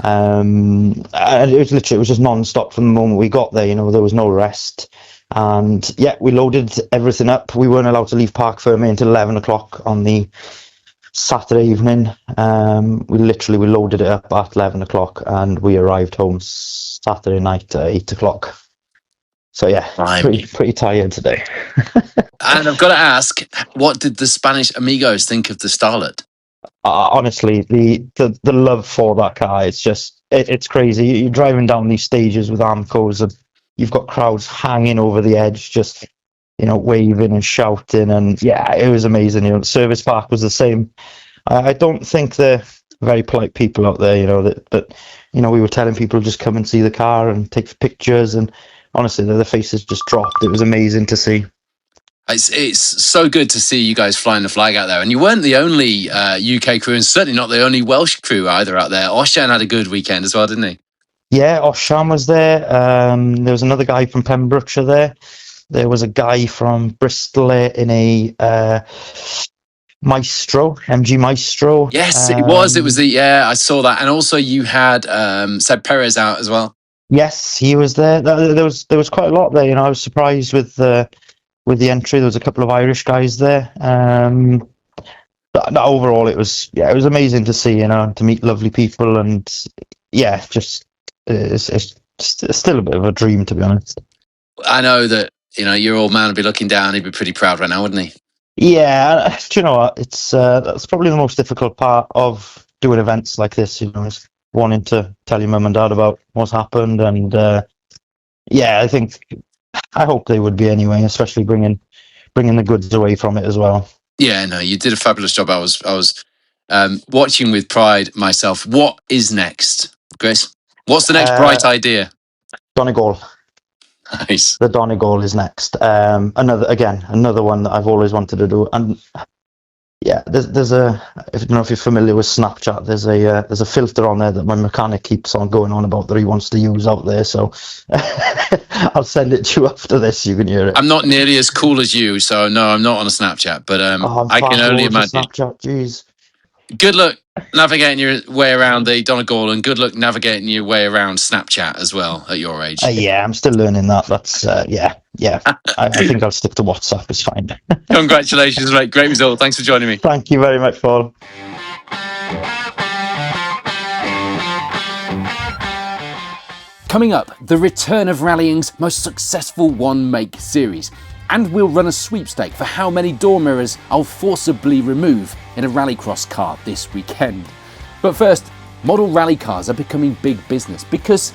And it was just non-stop from the moment we got there. There was no rest. And yeah, we loaded everything up. We weren't allowed to leave Parc Fermé until 11 o'clock on the Saturday evening. We loaded it up at 11 o'clock and we arrived home Saturday night at 8 o'clock. So yeah, pretty tired today. And I've got to ask, what did the Spanish amigos think of the Starlet? Honestly, the love for that car, it's crazy. You're driving down these stages with Armcos and you've got crowds hanging over the edge, just, waving and shouting. And yeah, it was amazing. The service park was the same. I don't think they're very polite people out there, but we were telling people just come and see the car and take pictures, and honestly, their faces just dropped. It was amazing to see. It's so good to see you guys flying the flag out there. And you weren't the only UK crew, and certainly not the only Welsh crew either out there. Osian had a good weekend as well, didn't he? Yeah, Osian was there. There was another guy from Pembrokeshire there. There was a guy from Bristol in a Maestro, MG Maestro. Yes, it was. It was I saw that. And also you had Seb Perez out as well. Yes, he was there. There was quite a lot there. I was surprised with the entry. There was a couple of Irish guys there. But overall, it was amazing to see, to meet lovely people, and it's still a bit of a dream, to be honest. I know that your old man would be looking down. He'd be pretty proud right now, wouldn't he? Yeah, do you know what? It's that's probably the most difficult part of doing events like this. Is wanting to tell your mum and dad about what's happened, and I hope they would be anyway, especially bringing the goods away from it as well. Yeah, no, you did a fabulous job. I was watching with pride myself. What is next, Chris? What's the next bright idea? Donegal. Nice. The Donegal is next. Another one that I've always wanted to do. And yeah, there's a, if you're familiar with Snapchat, there's a filter on there that my mechanic keeps on going on about that he wants to use out there. So I'll send it to you after this. You can hear it. I'm not nearly as cool as you, so no, I'm not on a Snapchat. But I can only imagine. Snapchat, jeez. Good luck navigating your way around the Donegal, and good luck navigating your way around Snapchat as well at your age. Yeah, I'm still learning that. That's I think I'll stick to WhatsApp. It's fine. Congratulations, mate. Great result. Thanks for joining me. Thank you very much, Paul. Coming up, the return of rallying's most successful one-make series. And we'll run a sweepstake for how many door mirrors I'll forcibly remove in a rallycross car this weekend. But first, model rally cars are becoming big business because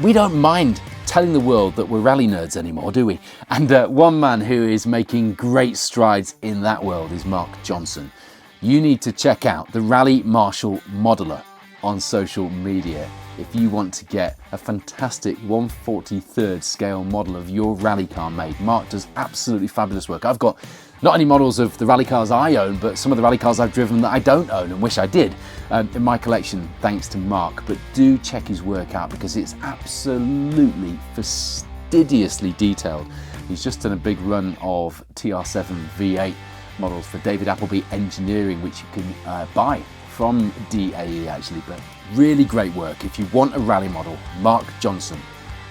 we don't mind telling the world that we're rally nerds anymore, do we? And one man who is making great strides in that world is Mark Johnson. You need to check out the Rally Marshal Modeler on social media if you want to get a fantastic 1/43rd scale model of your rally car made. Mark does absolutely fabulous work. I've got not only models of the rally cars I own, but some of the rally cars I've driven that I don't own and wish I did in my collection, thanks to Mark. But do check his work out because it's absolutely fastidiously detailed. He's just done a big run of TR7 V8 models for David Appleby Engineering, which you can buy from DAE actually, but really great work. If you want a rally model, Mark Johnson,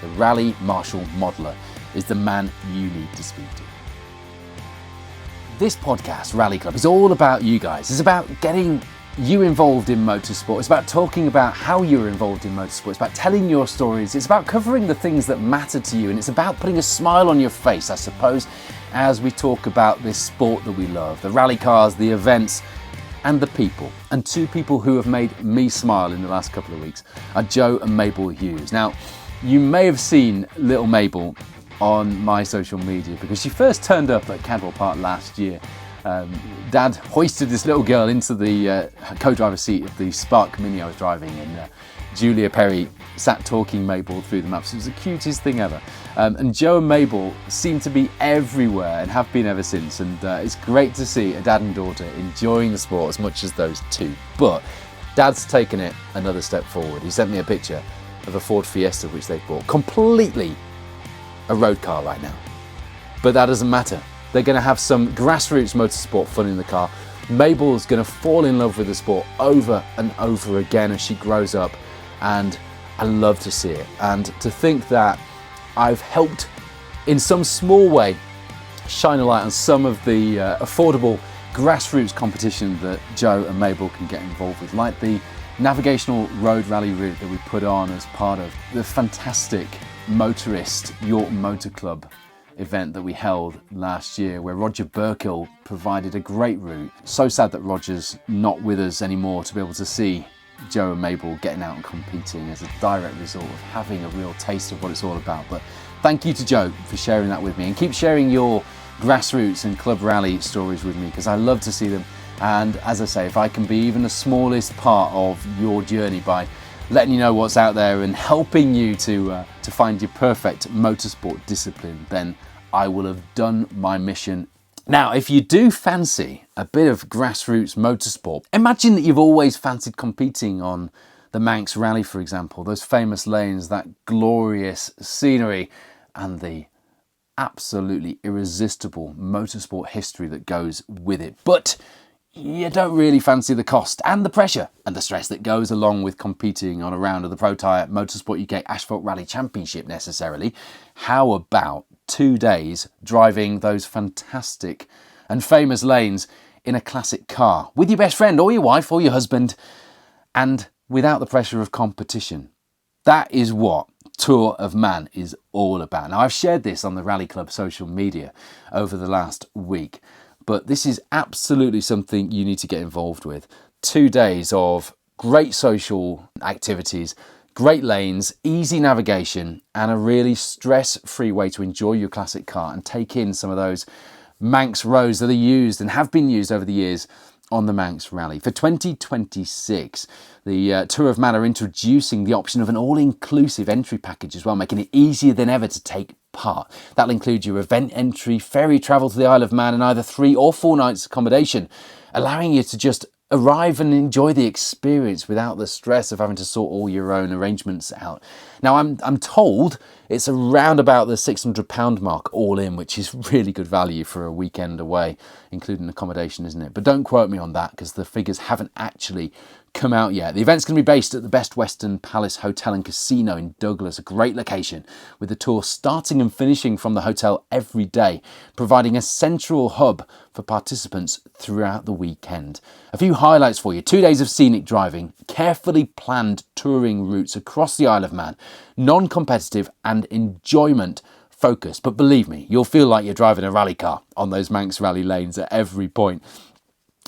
the Rally Marshal Modeler, is the man you need to speak to. This podcast, Rally Club, is all about you guys. It's about getting you involved in motorsport. It's about talking about how you're involved in motorsport. It's about telling your stories. It's about covering the things that matter to you. And it's about putting a smile on your face, I suppose, as we talk about this sport that we love, the rally cars, the events, and the people. And two people who have made me smile in the last couple of weeks are Joe and Mabel Hughes. Now, you may have seen little Mabel on my social media because she first turned up at Cadwell Park last year. Dad hoisted this little girl into the co-driver seat of the Spark Mini I was driving, and Julia Perry sat talking Mabel through the maps. It was the cutest thing ever. And Joe and Mabel seem to be everywhere and have been ever since. And it's great to see a dad and daughter enjoying the sport as much as those two. But Dad's taken it another step forward. He sent me a picture of a Ford Fiesta which they bought. Completely a road car right now. But that doesn't matter. They're going to have some grassroots motorsport fun in the car. Mabel's going to fall in love with the sport over and over again as she grows up. And I love to see it. And to think that I've helped in some small way shine a light on some of the affordable grassroots competition that Joe and Mabel can get involved with, like the navigational road rally route that we put on as part of the fantastic motorist York Motor Club event that we held last year, where Roger Burkill provided a great route. So sad that Roger's not with us anymore to be able to see Joe and Mabel getting out and competing as a direct result of having a real taste of what it's all about. But thank you to Joe for sharing that with me, and keep sharing your grassroots and club rally stories with me, because I love to see them. And as I say, if I can be even the smallest part of your journey by letting you know what's out there and helping you to find your perfect motorsport discipline, then I will have done my mission. Now, if you do fancy a bit of grassroots motorsport, imagine that you've always fancied competing on the Manx Rally, for example, those famous lanes, that glorious scenery, and the absolutely irresistible motorsport history that goes with it. But you don't really fancy the cost and the pressure and the stress that goes along with competing on a round of the Pro Tyre Motorsport UK Asphalt Rally Championship necessarily. How about 2 days driving those fantastic and famous lanes in a classic car with your best friend or your wife or your husband, and without the pressure of competition? That is what Tour of Man is all about. Now, I've shared this on the Rally Club social media over the last week, but this is absolutely something you need to get involved with. 2 days of great social activities, great lanes, easy navigation, and a really stress-free way to enjoy your classic car and take in some of those Manx roads that are used and have been used over the years on the Manx Rally. For 2026, the Tour of Man are introducing the option of an all-inclusive entry package as well, making it easier than ever to take part. That'll include your event entry, ferry travel to the Isle of Man, and either 3 or 4 nights accommodation, allowing you to just arrive and enjoy the experience without the stress of having to sort all your own arrangements out. Now, I'm told it's around about the £600 mark all in, which is really good value for a weekend away, including accommodation, isn't it? But don't quote me on that, because the figures haven't actually come out yet. The event's going to be based at the Best Western Palace Hotel and Casino in Douglas, a great location, with the tour starting and finishing from the hotel every day, providing a central hub for participants throughout the weekend. A few highlights for you: 2 days of scenic driving, carefully planned touring routes across the Isle of Man, non-competitive and enjoyment focused. But believe me, you'll feel like you're driving a rally car on those Manx Rally lanes at every point.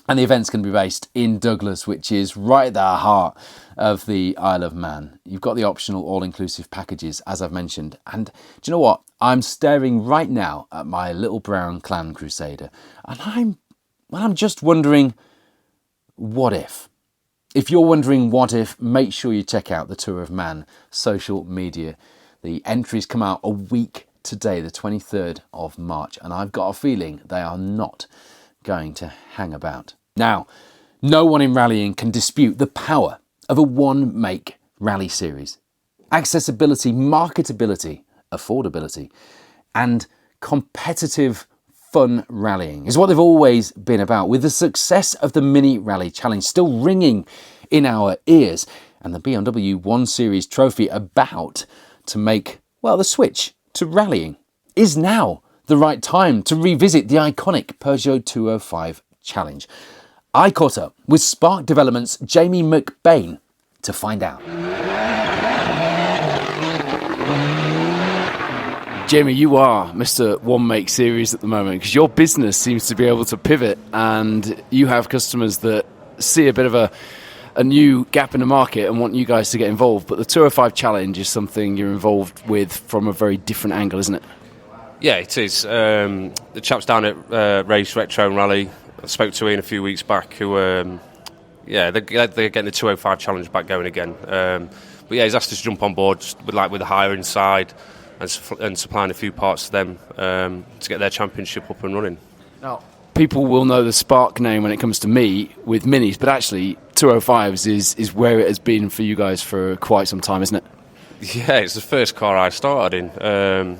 And the event's going to be based in Douglas, which is right at the heart of the Isle of Man. You've got the optional all-inclusive packages, as I've mentioned. And do you know what? I'm staring right now at my little brown Clan Crusader, and I'm just wondering, what if? If you're wondering what if, make sure you check out the Tour of Man social media. The entries come out a week today, the 23rd of March, and I've got a feeling they are not going to hang about. Now, no one in rallying can dispute the power of a one-make rally series. Accessibility, marketability, affordability, and competitive fun rallying is what they've always been about, with the success of the Mini Rally Challenge still ringing in our ears, and the BMW 1 Series trophy about to make, well, the switch to rallying. Is now the right time to revisit the iconic Peugeot 205 Challenge? I caught up with Spark Development's Jamie McBain to find out. Jamie, you are Mr. One Make Series at the moment, because your business seems to be able to pivot, and you have customers that see a bit of a new gap in the market and want you guys to get involved. But the 205 Challenge is something you're involved with from a very different angle, isn't it? Yeah, it is. The chaps down at Race Retro and Rally, I spoke to Ian a few weeks back, who, they're getting the 205 Challenge back going again. But yeah, he's asked us to jump on board just with the hiring side and supplying a few parts to them to get their championship up and running. Now, people will know the Spark name when it comes to me with minis, but actually 205s is where it has been for you guys for quite some time, isn't it? Yeah, it's the first car I started in.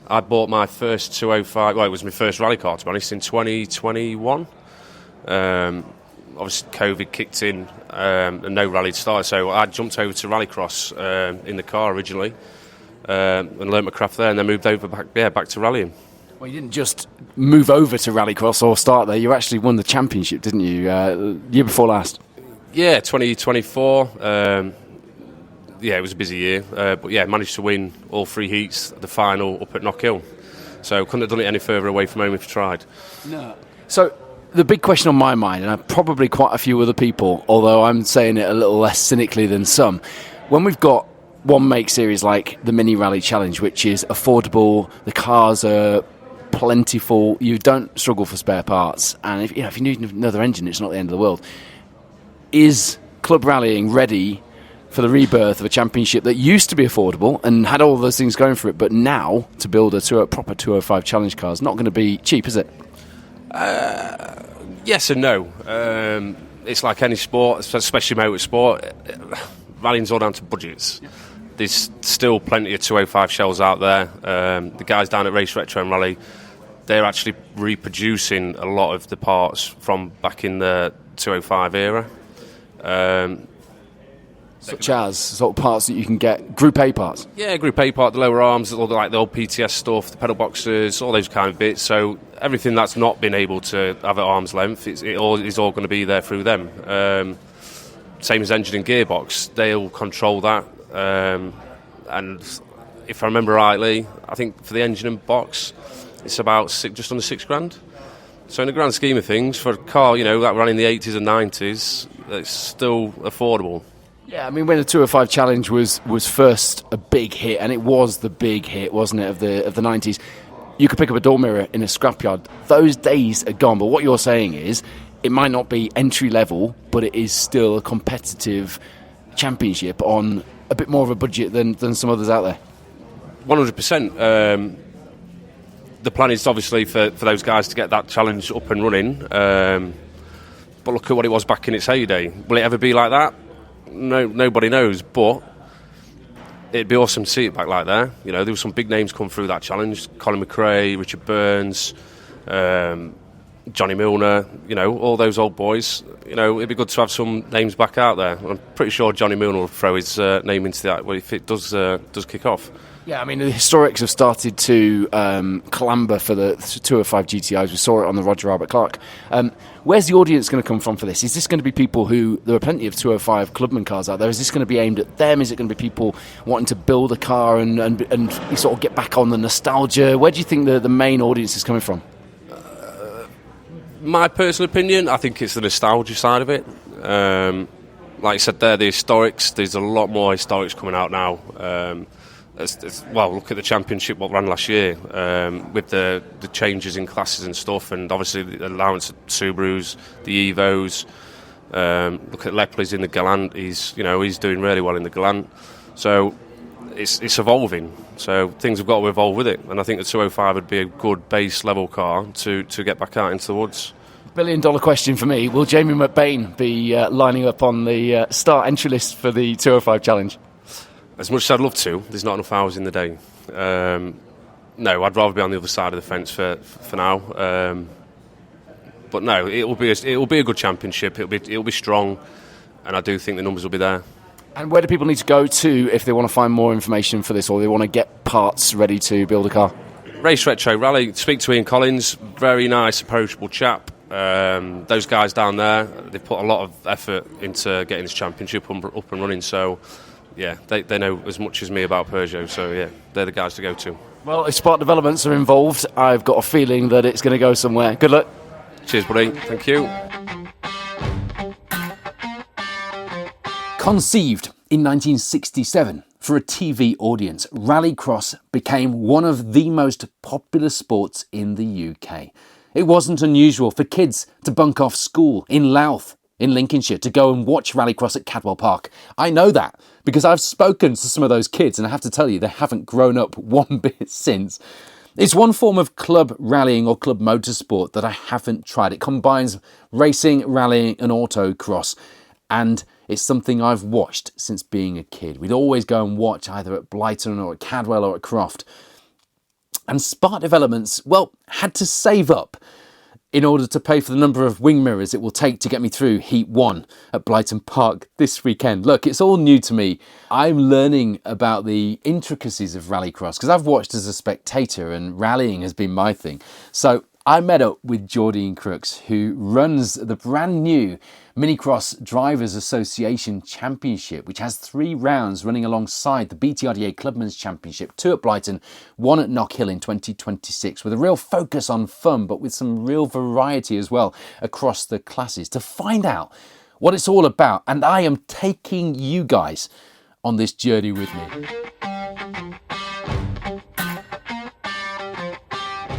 I bought my first 205, well, it was my first rally car, to be honest, in 2021. Obviously, COVID kicked in and no rally started, so I jumped over to rallycross in the car originally and learnt my craft there, and then moved over back to rallying. Well, you didn't just move over to Rallycross or start there. You actually won the championship, didn't you, year before last? Yeah, 2024. Yeah, it was a busy year. But yeah, managed to win all 3 heats, the final up at Knockhill. So couldn't have done it any further away from home if I tried. No. So the big question on my mind, and probably quite a few other people, although I'm saying it a little less cynically than some, when we've got one make series like the Mini Rally Challenge, which is affordable, the cars are plentiful, you don't struggle for spare parts, and if you need another engine, it's not the end of the world. Is club rallying ready for the rebirth of a championship that used to be affordable and had all those things going for it, but now to build a proper 205 challenge car is not going to be cheap, is it? Yes and no. It's like any sport, especially motorsport. Rallying's all down to budgets. There's still plenty of 205 shells out there. The guys down at Race Retro and Rally, they're actually reproducing a lot of the parts from back in the 205 era. Such as sort of parts that you can get, Group A parts? Yeah, Group A part, the lower arms, all the, like the old PTS stuff, the pedal boxes, all those kind of bits. So everything that's not been able to have at arm's length, it all is all going to be there through them. Same as engine and gearbox, they'll control that. And if I remember rightly, I think for the engine and box, it's about just under $6,000. So in the grand scheme of things, for a car, that ran in the 80s and 90s, it's still affordable. Yeah, I mean, when the 205 Challenge was first a big hit, and it was the big hit, wasn't it, of the 90s, you could pick up a door mirror in a scrapyard. Those days are gone, but what you're saying is it might not be entry level, but it is still a competitive championship on a bit more of a budget than some others out there. 100%. The plan is obviously for those guys to get that challenge up and running, but look at what it was back in its heyday. Will it ever be like that? No, nobody knows, but it'd be awesome to see it back like there. There were some big names come through that challenge: Colin McRae, Richard Burns, Johnny Milner, all those old boys. It'd be good to have some names back out there. I'm pretty sure Johnny Milner will throw his name into that if it does kick off. Yeah, I mean, the historics have started to clamber for the 205 GTIs. We saw it on the Roger Albert Clark. Where's the audience going to come from for this? Is this going to be people there are plenty of 205 Clubman cars out there. Is this going to be aimed at them? Is it going to be people wanting to build a car and sort of get back on the nostalgia? Where do you think the main audience is coming from? My personal opinion, I think it's the nostalgia side of it. Like I said there, the historics, there's a lot more historics coming out now. Look at the championship, what ran last year, with the changes in classes and stuff, and obviously the allowance of Subarus, the Evos. Look at Lepley's in the Galant, he's doing really well in the Galant. So it's evolving, so things have got to evolve with it, and I think the 205 would be a good base level car to get back out into the woods. $1 billion question for me: will Jamie McBain be lining up on the start entry list for the 205 Challenge? As much as I'd love to, there's not enough hours in the day. No, I'd rather be on the other side of the fence for now. But no, it will be a good championship. It'll be strong, and I do think the numbers will be there. And where do people need to go to if they want to find more information for this, or they want to get parts ready to build a car? Race Retro Rally. Speak to Ian Collins. Very nice, approachable chap. Those guys down there, they've put a lot of effort into getting this championship up and running. So. Yeah, they know as much as me about Peugeot, so yeah, they're the guys to go to. Well, if Spark Developments are involved, I've got a feeling that it's going to go somewhere. Good luck. Cheers, buddy. Thank you. Conceived in 1967 for a TV audience, Rallycross became one of the most popular sports in the UK. It wasn't unusual for kids to bunk off school in Louth, in Lincolnshire, to go and watch Rallycross at Cadwell Park. I know that because I've spoken to some of those kids, and I have to tell you, they haven't grown up one bit since. It's one form of club rallying or club motorsport that I haven't tried. It combines racing, rallying and autocross, and it's something I've watched since being a kid. We'd always go and watch either at Blyton or at Cadwell or at Croft. And Spark Developments, well, had to save up. in order to pay for the number of wing mirrors it will take to get me through Heat 1 at Blyton Park this weekend. Look, it's all new to me. I'm learning about the intricacies of rallycross because I've watched as a spectator and rallying has been my thing. So I met up with Jordine Crooks, who runs the brand new Minicross Drivers Association Championship, which has 3 rounds running alongside the 𝘊𝘅𝘐𝑎 Clubman's Championship, 2 at Blyton, 1 at Knockhill in 2026, with a real focus on fun, but with some real variety as well across the classes. To find out what it's all about, and I am taking you guys on this journey with me.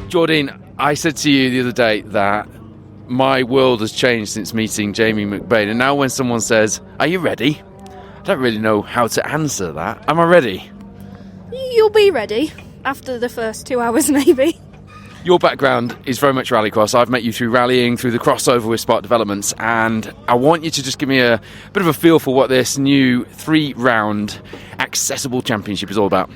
Jordine, I said to you the other day that my world has changed since meeting Jamie McBain, and now when someone says, "Are you ready?" I don't really know how to answer that. Am I ready? You'll be ready after the first 2 hours, maybe. Your background is very much rallycross. I've met you through rallying, through the crossover with Spark Developments, and I want you to just give me a bit of a feel for what this new 3-round accessible championship is all about.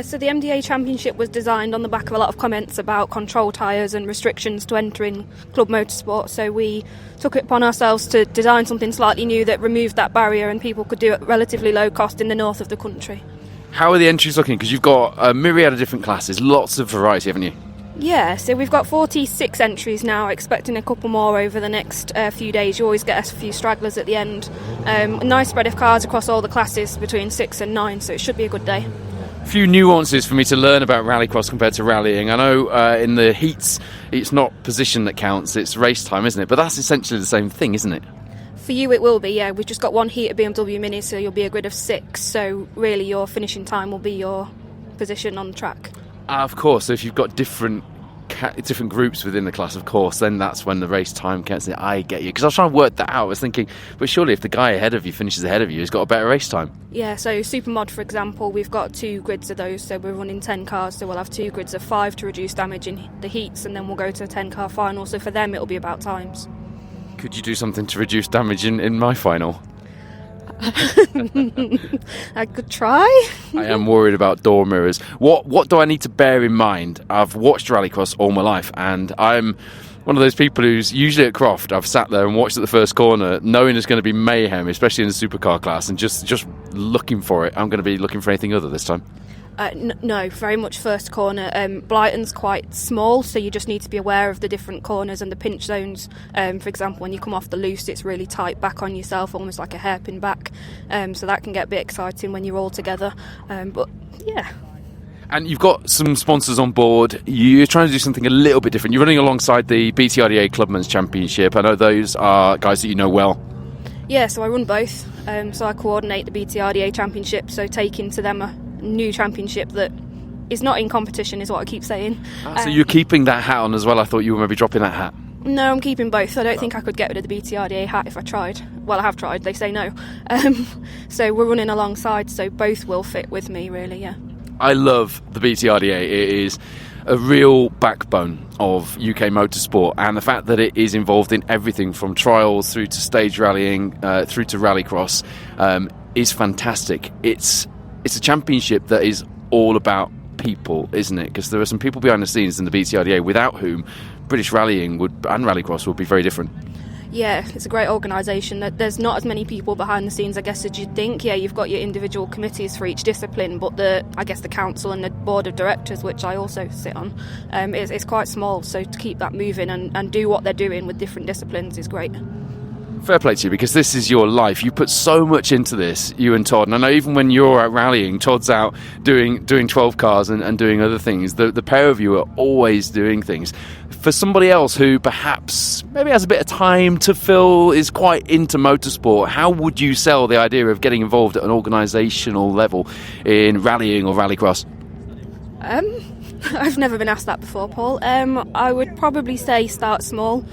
So the MDA Championship was designed on the back of a lot of comments about control tyres and restrictions to entering club motorsport. So we took it upon ourselves to design something slightly new that removed that barrier and people could do it at relatively low cost in the north of the country. How are the entries looking? Because you've got a myriad of different classes, lots of variety, haven't you? Yeah, so we've got 46 entries now, expecting a couple more over the next few days. You always get a few stragglers at the end. A nice spread of cars across all the classes between 6 and 9, so it should be a good day. Few nuances for me to learn about rallycross compared to rallying. I know in the heats it's not position that counts, it's race time, isn't it? But that's essentially the same thing, isn't it? For you it will be, yeah. We've just got one heat at BMW Mini, so you'll be a grid of 6, so really your finishing time will be your position on the track. Of course, so if you've got different groups within the class, of course, then that's when the race time counts. I get you, because I was trying to work that out. I was thinking, but surely if the guy ahead of you finishes ahead of you, he's got a better race time. Yeah, so Supermod, for example, we've got 2 grids of those, so we're running 10 cars, so we'll have 2 grids of 5 to reduce damage in the heats, and then we'll go to a 10-car final, so for them it'll be about times. Could you do something to reduce damage in my final? I could try. I am worried about door mirrors. What do I need to bear in mind? I've watched rallycross all my life, and I'm one of those people who's usually at Croft. I've sat there and watched at the first corner, knowing there's going to be mayhem, especially in the supercar class, and just looking for it. I'm going to be looking for anything other this time. No, very much first corner. Blyton's quite small, so you just need to be aware of the different corners and the pinch zones. For example, when you come off the loose, it's really tight back on yourself, almost like a hairpin back. So that can get a bit exciting when you're all together. But yeah. And you've got some sponsors on board. You're trying to do something a little bit different. You're running alongside the 𝘊𝘅𝘐𝑎 Clubman's Championship. I know those are guys that you know well. Yeah, so I run both. So I coordinate the 𝘊𝘅𝘐𝑎 Championship, so taking to them a new championship that is not in competition, is what I keep saying. So you're keeping that hat on as well? I thought you were maybe dropping that hat. No, I'm keeping both. I don't think I could get rid of the 𝘊𝘅𝘐𝑎 hat if I tried. Well, I have tried, they say no. So we're running alongside, so both will fit with me, really, yeah. I love the 𝘊𝘅𝘐𝑎. It is a real backbone of UK motorsport, and the fact that it is involved in everything from trials through to stage rallying, through to rallycross, is fantastic. It's a championship that is all about people, isn't it? Because there are some people behind the scenes in the 𝘊𝘅𝘐𝑎 without whom British rallying and rallycross would be very different. Yeah, it's a great organisation. There's not as many people behind the scenes, I guess, as you'd think. Yeah, you've got your individual committees for each discipline, but the council and the board of directors, which I also sit on, is quite small. So to keep that moving and do what they're doing with different disciplines is great. Fair play to you, because this is your life. You put so much into this, you and Todd. And I know even when you're out rallying, Todd's out doing 12 cars and doing other things. The pair of you are always doing things. For somebody else who perhaps maybe has a bit of time to fill, is quite into motorsport, how would you sell the idea of getting involved at an organisational level in rallying or rallycross? I've never been asked that before, Paul. I would probably say start small.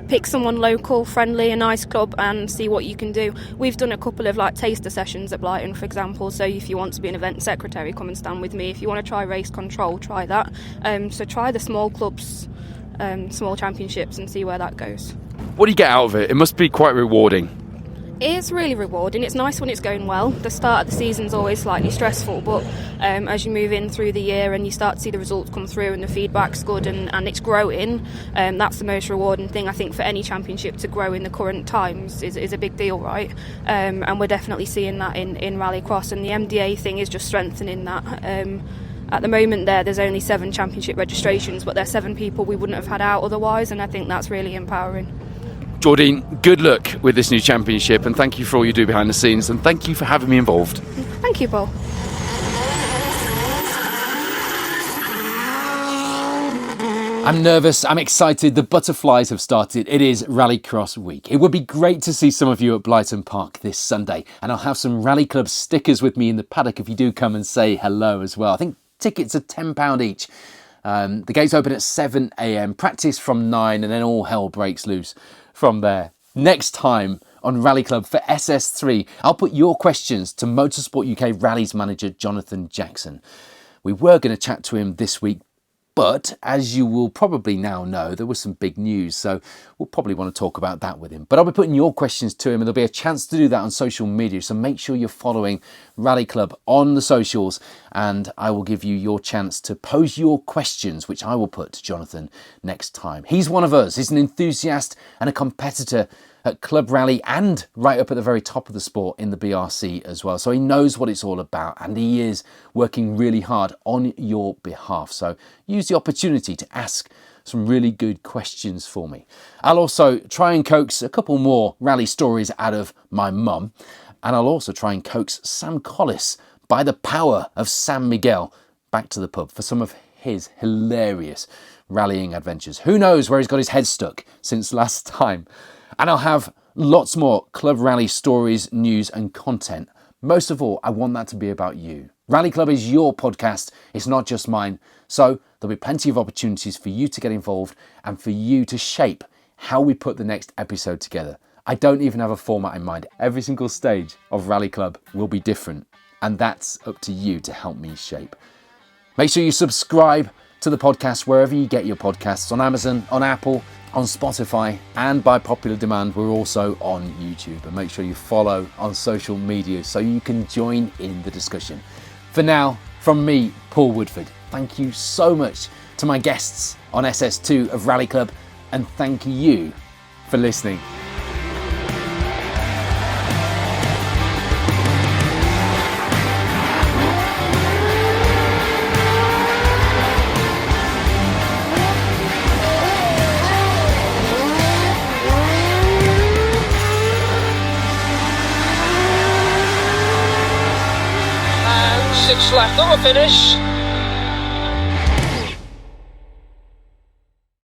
Pick someone local, friendly, a nice club, and see what you can do. We've done a couple of taster sessions at Blyton, for example, so if you want to be an event secretary, come and stand with me. If you want to try race control, try that. So try the small clubs, small championships, and see where that goes. What do you get out of it? It must be quite rewarding. It's really rewarding. It's nice when it's going well. The start of the season's always slightly stressful, but as you move in through the year and you start to see the results come through and the feedback's good and it's growing, that's the most rewarding thing, I think, for any championship to grow in the current times is a big deal, right? And we're definitely seeing that in Rallycross, and the MDA thing is just strengthening that. At the moment there's only 7 championship registrations, but there's 7 people we wouldn't have had out otherwise, and I think that's really empowering. Jordine, good luck with this new championship, and thank you for all you do behind the scenes, and thank you for having me involved. Thank you, Paul. I'm nervous, I'm excited, the butterflies have started. It is Rallycross week. It would be great to see some of you at Blyton Park this Sunday, and I'll have some Rally Club stickers with me in the paddock if you do come and say hello as well. I think tickets are £10 each. The gates open at 7 a.m, practice from 9, and then all hell breaks loose from there. Next time on Rally Club for SS3, I'll put your questions to Motorsport UK Rally's manager Jonathan Jackson. We were going to chat to him this week, but as you will probably now know, there was some big news, so we'll probably want to talk about that with him. But I'll be putting your questions to him, and there'll be a chance to do that on social media, so make sure you're following Rally Club on the socials, and I will give you your chance to pose your questions, which I will put to Jonathan next time. He's one of us. He's an enthusiast and a competitor at Club Rally and right up at the very top of the sport in the BRC as well. So he knows what it's all about, and he is working really hard on your behalf. So use the opportunity to ask some really good questions for me. I'll also try and coax a couple more rally stories out of my mum, and I'll also try and coax Sam Collis, by the power of San Miguel, back to the pub for some of his hilarious rallying adventures. Who knows where he's got his head stuck since last time. And I'll have lots more Club Rally stories, news and content. Most of all, I want that to be about you. Rally Club is your podcast, it's not just mine. So there'll be plenty of opportunities for you to get involved and for you to shape how we put the next episode together. I don't even have a format in mind. Every single stage of Rally Club will be different, and that's up to you to help me shape. Make sure you subscribe to the podcast wherever you get your podcasts, on Amazon, on Apple, on Spotify, and by popular demand we're also on YouTube. And make sure you follow on social media so you can join in the discussion. For now, from me, Paul Woodford, thank you so much to my guests on SS2 of Rally Club, and thank you for listening. Left on the finish.